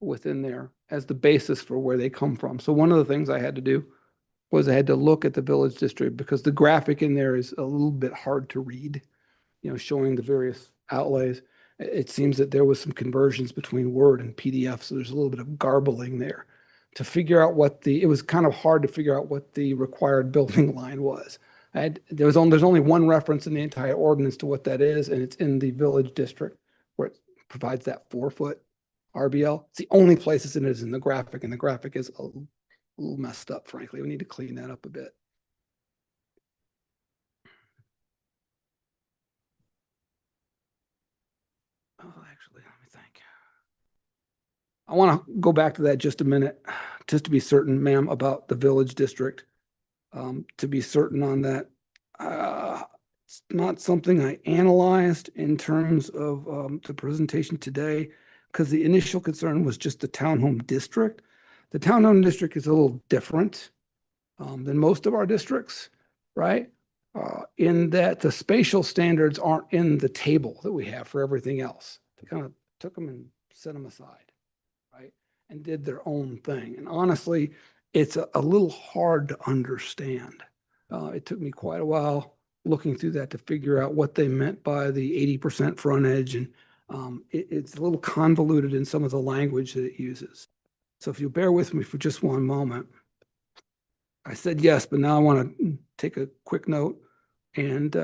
within there as the basis for where they come from. So one of the things I had to do was I had to look at the village district because the graphic in there is a little bit hard to read, showing the various outlays. It seems that there was some conversions between Word and PDF, so there's a little bit of garbling there to figure out it was kind of hard to figure out what the required building line was. There's only one reference in the entire ordinance to what that is, and it's in the village district where it provides that 4-foot RBL. It's the only place it's in is in the graphic, and the graphic is a little messed up, frankly. We need to clean that up a bit. Oh, actually, let me think. I want to go back to that just a minute, just to be certain, ma'am, about the village district. To be certain on that, it's not something I analyzed in terms of the presentation today, because the initial concern was just the townhome district. The townhome district is a little different than most of our districts, right? In that the spatial standards aren't in the table that we have for everything else. They kind of took them and set them aside, right? And did their own thing. And honestly, it's a little hard to understand. It took me quite a while looking through that to figure out what they meant by the 80% frontage. And it's a little convoluted in some of the language that it uses. So if you bear with me for just one moment, I said yes, but now I want to take a quick note and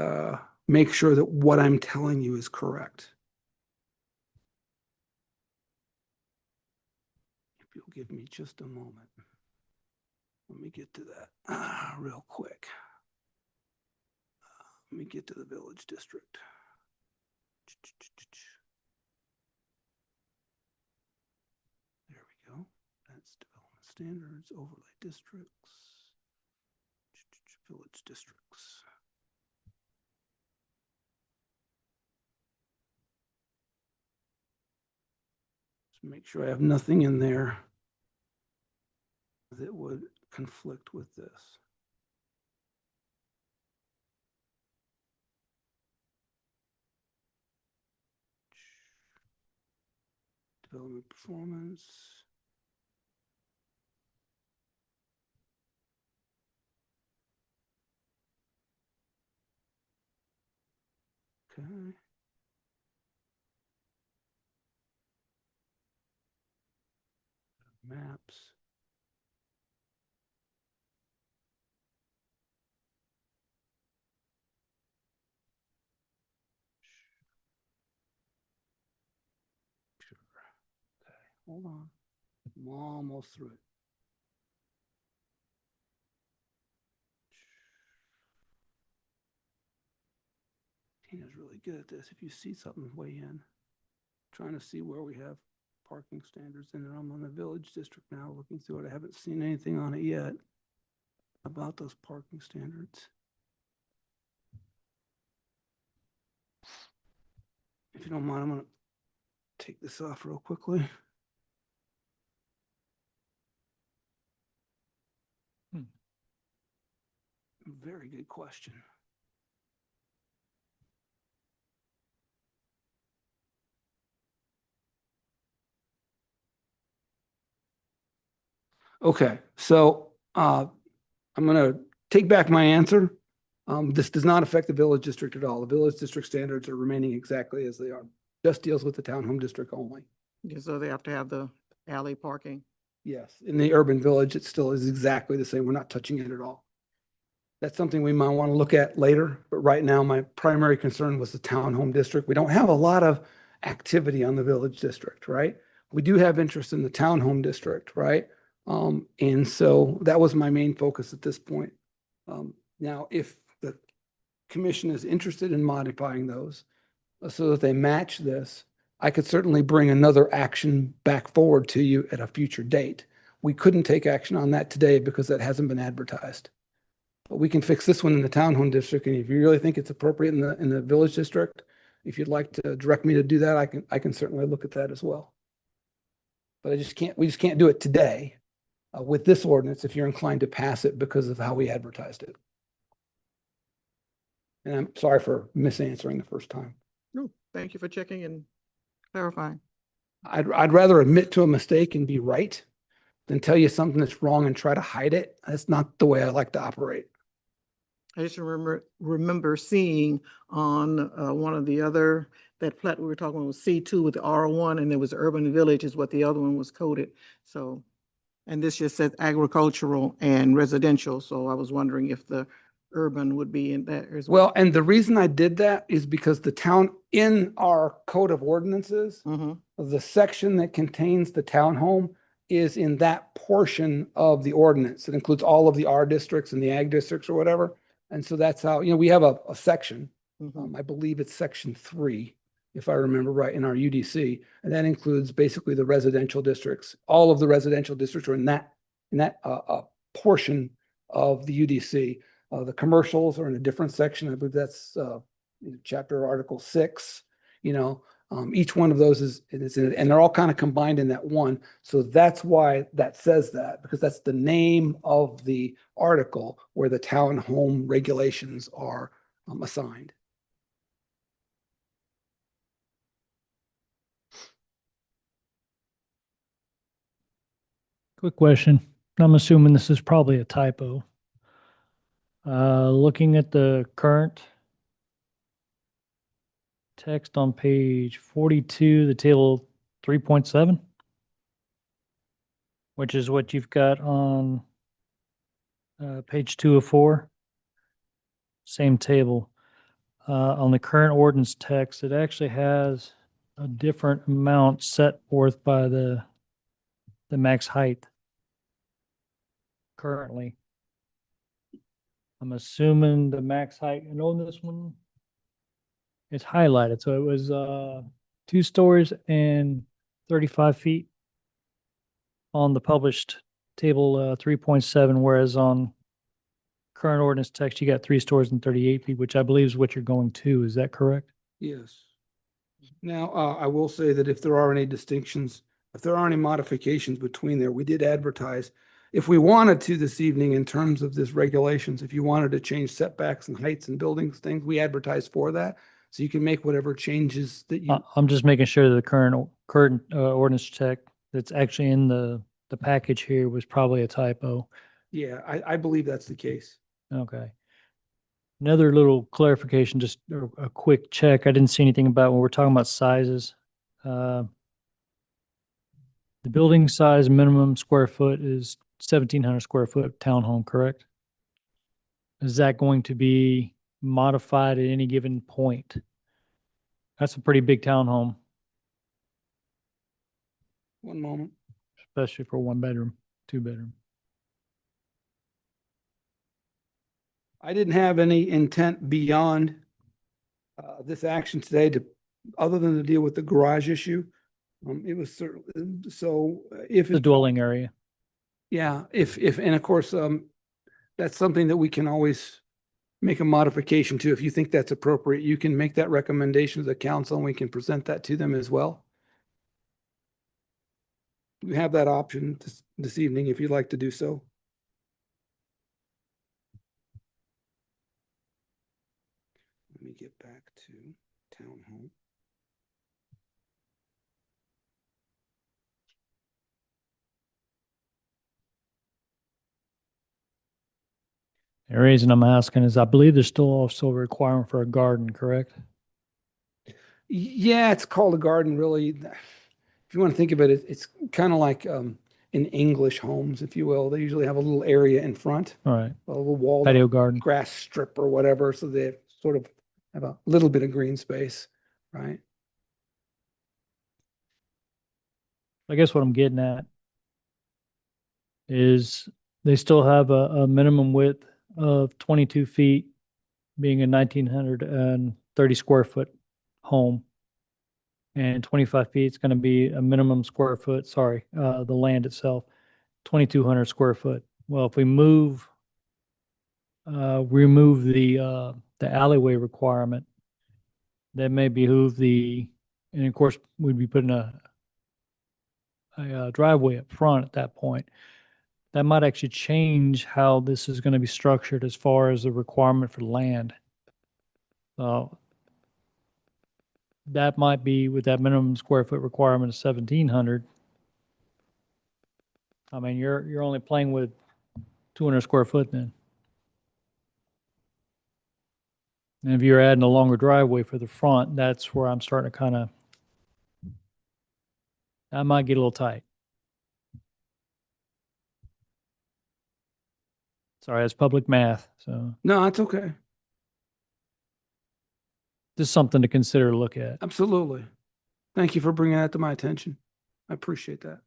make sure that what I'm telling you is correct. If you'll give me just a moment. Let me get to that real quick. Let me get to the village district. There we go. That's development standards, overlay districts, village districts. Just make sure I have nothing in there that would conflict with this. Development performance. Okay. Maps. Sure. Okay, hold on. I'm almost through it. Tina's really good at this. If you see something, weigh in. Trying to see where we have parking standards in it. I'm on the village district now, looking through it. I haven't seen anything on it yet about those parking standards. If you don't mind, I'm going to take this off real quickly. Very good question. Okay, so I'm going to take back my answer. This does not affect the village district at all. The village district standards are remaining exactly as they are. Just deals with the townhome district only. Yeah, so they have to have the alley parking. Yes, in the urban village, it still is exactly the same. We're not touching it at all. That's something we might want to look at later, but right now my primary concern was the townhome district. We don't have a lot of activity on the village district, right? We do have interest in the townhome district, right? And so that was my main focus at this point. Now, if the commission is interested in modifying those so that they match this, I could certainly bring another action back forward to you at a future date. We couldn't take action on that today because that hasn't been advertised. But we can fix this one in the townhome district, and if you really think it's appropriate in the village district, if you'd like to direct me to do that, I can certainly look at that as well. But we just can't do it today with this ordinance if you're inclined to pass it because of how we advertised it. And I'm sorry for misanswering the first time. No, thank you for checking and clarifying. I'd rather admit to a mistake and be right than tell you something that's wrong and try to hide it. That's not the way I like to operate. I just remember seeing on one of the other, that plat we were talking about was C2 with the R1, and there was urban village is what the other one was coded. So, and this just says agricultural and residential. So I was wondering if the urban would be in that as well. Well, and the reason I did that is because the town, in our code of ordinances, Mhm. the section that contains the townhome is in that portion of the ordinance. It includes all of the R districts and the ag districts or whatever. And so that's how, we have a section, Mhm. I believe it's section 3, if I remember right, in our UDC. And that includes basically the residential districts. All of the residential districts are in that portion of the UDC. The commercials are in a different section. I believe that's chapter or article 6. Each one of those is in it, and they're all kind of combined in that one. So that's why that says that, because that's the name of the article where the townhome regulations are assigned. Quick question. I'm assuming this is probably a typo. Looking at the current text on page 42, the table 3.7, which is what you've got on page 2 of 4, same table. On the current ordinance text, it actually has a different amount set forth by the max height currently. I'm assuming the max height, and on this one, it's highlighted. So it was 2 stories and 35 feet on the published table 3.7, whereas on current ordinance text, you got 3 stories and 38 feet, which I believe is what you're going to. Is that correct? Yes. Now, I will say that if there are any distinctions, if there are any modifications between there, we did advertise. If we wanted to this evening in terms of this regulations, if you wanted to change setbacks and heights and buildings, things, we advertise for that. So you can make whatever changes that you, I'm just making sure that the current ordinance check that's actually in the package here was probably a typo. yeah, I believe that's the case. Okay. Another little clarification, just a quick check. I didn't see anything about when we're talking about sizes. The building size minimum square foot is 1,700 square foot townhome, correct? Is that going to be modified at any given point? That's a pretty big townhome, One moment. especially for 1 bedroom, 2 bedroom. I didn't have any intent beyond this action today other than to deal with the garage issue. It was certainly, so if. The dwelling area. Yeah, and of course, that's something that we can always make a modification to. If you think that's appropriate, you can make that recommendation to the council and we can present that to them as well. You have that option this evening if you'd like to do so. Let me get back to townhome. The reason I'm asking is I believe there's still also a requirement for a garden, correct? Yeah, it's called a garden, really. If you want to think about it, it's kind of like in English homes, if you will. They usually have a little area in front, All right. a little wall, Patio garden. grass strip or whatever, so they sort of have a little bit of green space, right? I guess what I'm getting at is they still have a minimum width of 22 feet, being a 1,930 square foot home. And 25 feet is going to be a minimum square foot, the land itself, 2,200 square foot. Well, if we remove the alleyway requirement, that may behoove and of course, we'd be putting a driveway up front at that point. That might actually change how this is going to be structured as far as the requirement for land. that might be with that minimum square foot requirement of 1,700. I mean, you're only playing with 200 square foot then. And if you're adding a longer driveway for the front, that's where I'm starting to kind of, I might get a little tight. Sorry, it's public math, so No, that's okay. just something to consider to look at. Absolutely. Thank you for bringing that to my attention. I appreciate that.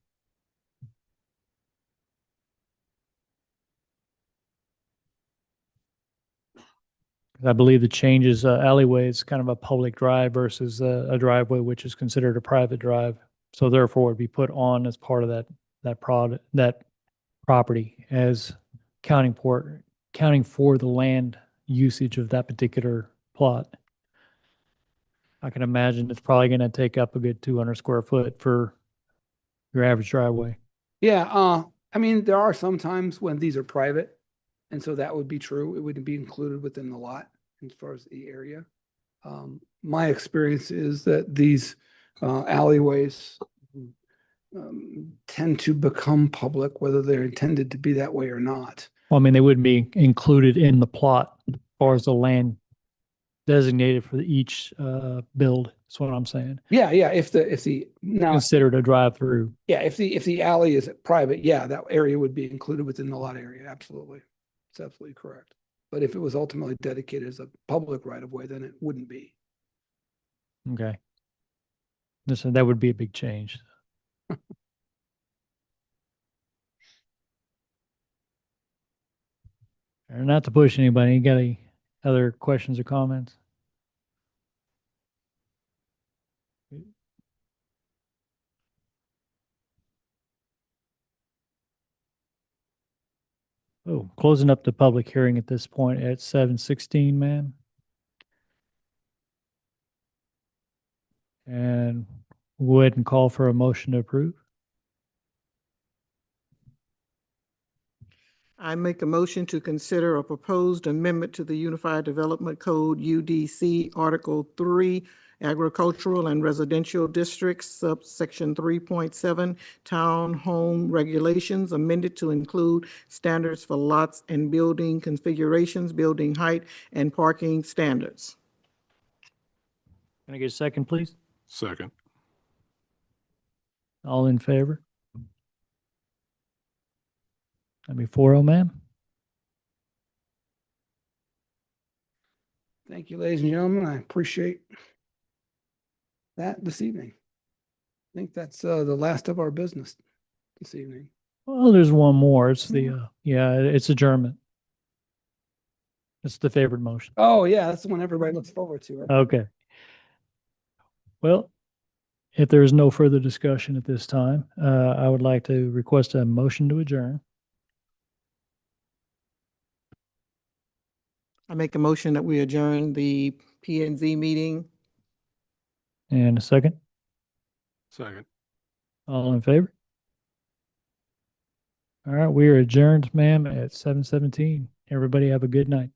I believe the changes alleyway is kind of a public drive versus a driveway, which is considered a private drive. So therefore would be put on as part of that property as counting for the land usage of that particular plot. I can imagine it's probably going to take up a good 200 square foot for your average driveway. Yeah, I mean, there are some times when these are private, and so that would be true. It wouldn't be included within the lot as far as the area. My experience is that these alleyways tend to become public, whether they're intended to be that way or not. Well, I mean, they wouldn't be included in the plot as far as the land designated for each build. That's what I'm saying. Yeah, yeah. If the now, Considered a drive-through. yeah, if the alley is private, yeah, that area would be included within the lot area. Absolutely, it's absolutely correct. But if it was ultimately dedicated as a public right of way, then it wouldn't be. Okay. Listen, that would be a big change. And not to push anybody, you got any other questions or comments? Oh, closing up the public hearing at this point at 7:16, ma'am. And go ahead and call for a motion to approve. I make a motion to consider a proposed amendment to the Unified Development Code, UDC, Article 3, Agricultural and Residential Districts, subsection 3.7, Town Home Regulations, amended to include standards for lots and building configurations, building height, and parking standards. Can I get a second, please? Second. All in favor? That'd be 4-0, ma'am. Thank you, ladies and gentlemen. I appreciate that this evening. I think that's the last of our business this evening. Well, there's one more. It's it's adjournment. It's the favored motion. Oh, yeah, that's the one everybody looks forward to. Right? Okay. Well, if there is no further discussion at this time, I would like to request a motion to adjourn. I make a motion that we adjourn the P and Z meeting. And a second. Second. All in favor? All right, we are adjourned, ma'am, at 7:17. Everybody have a good night.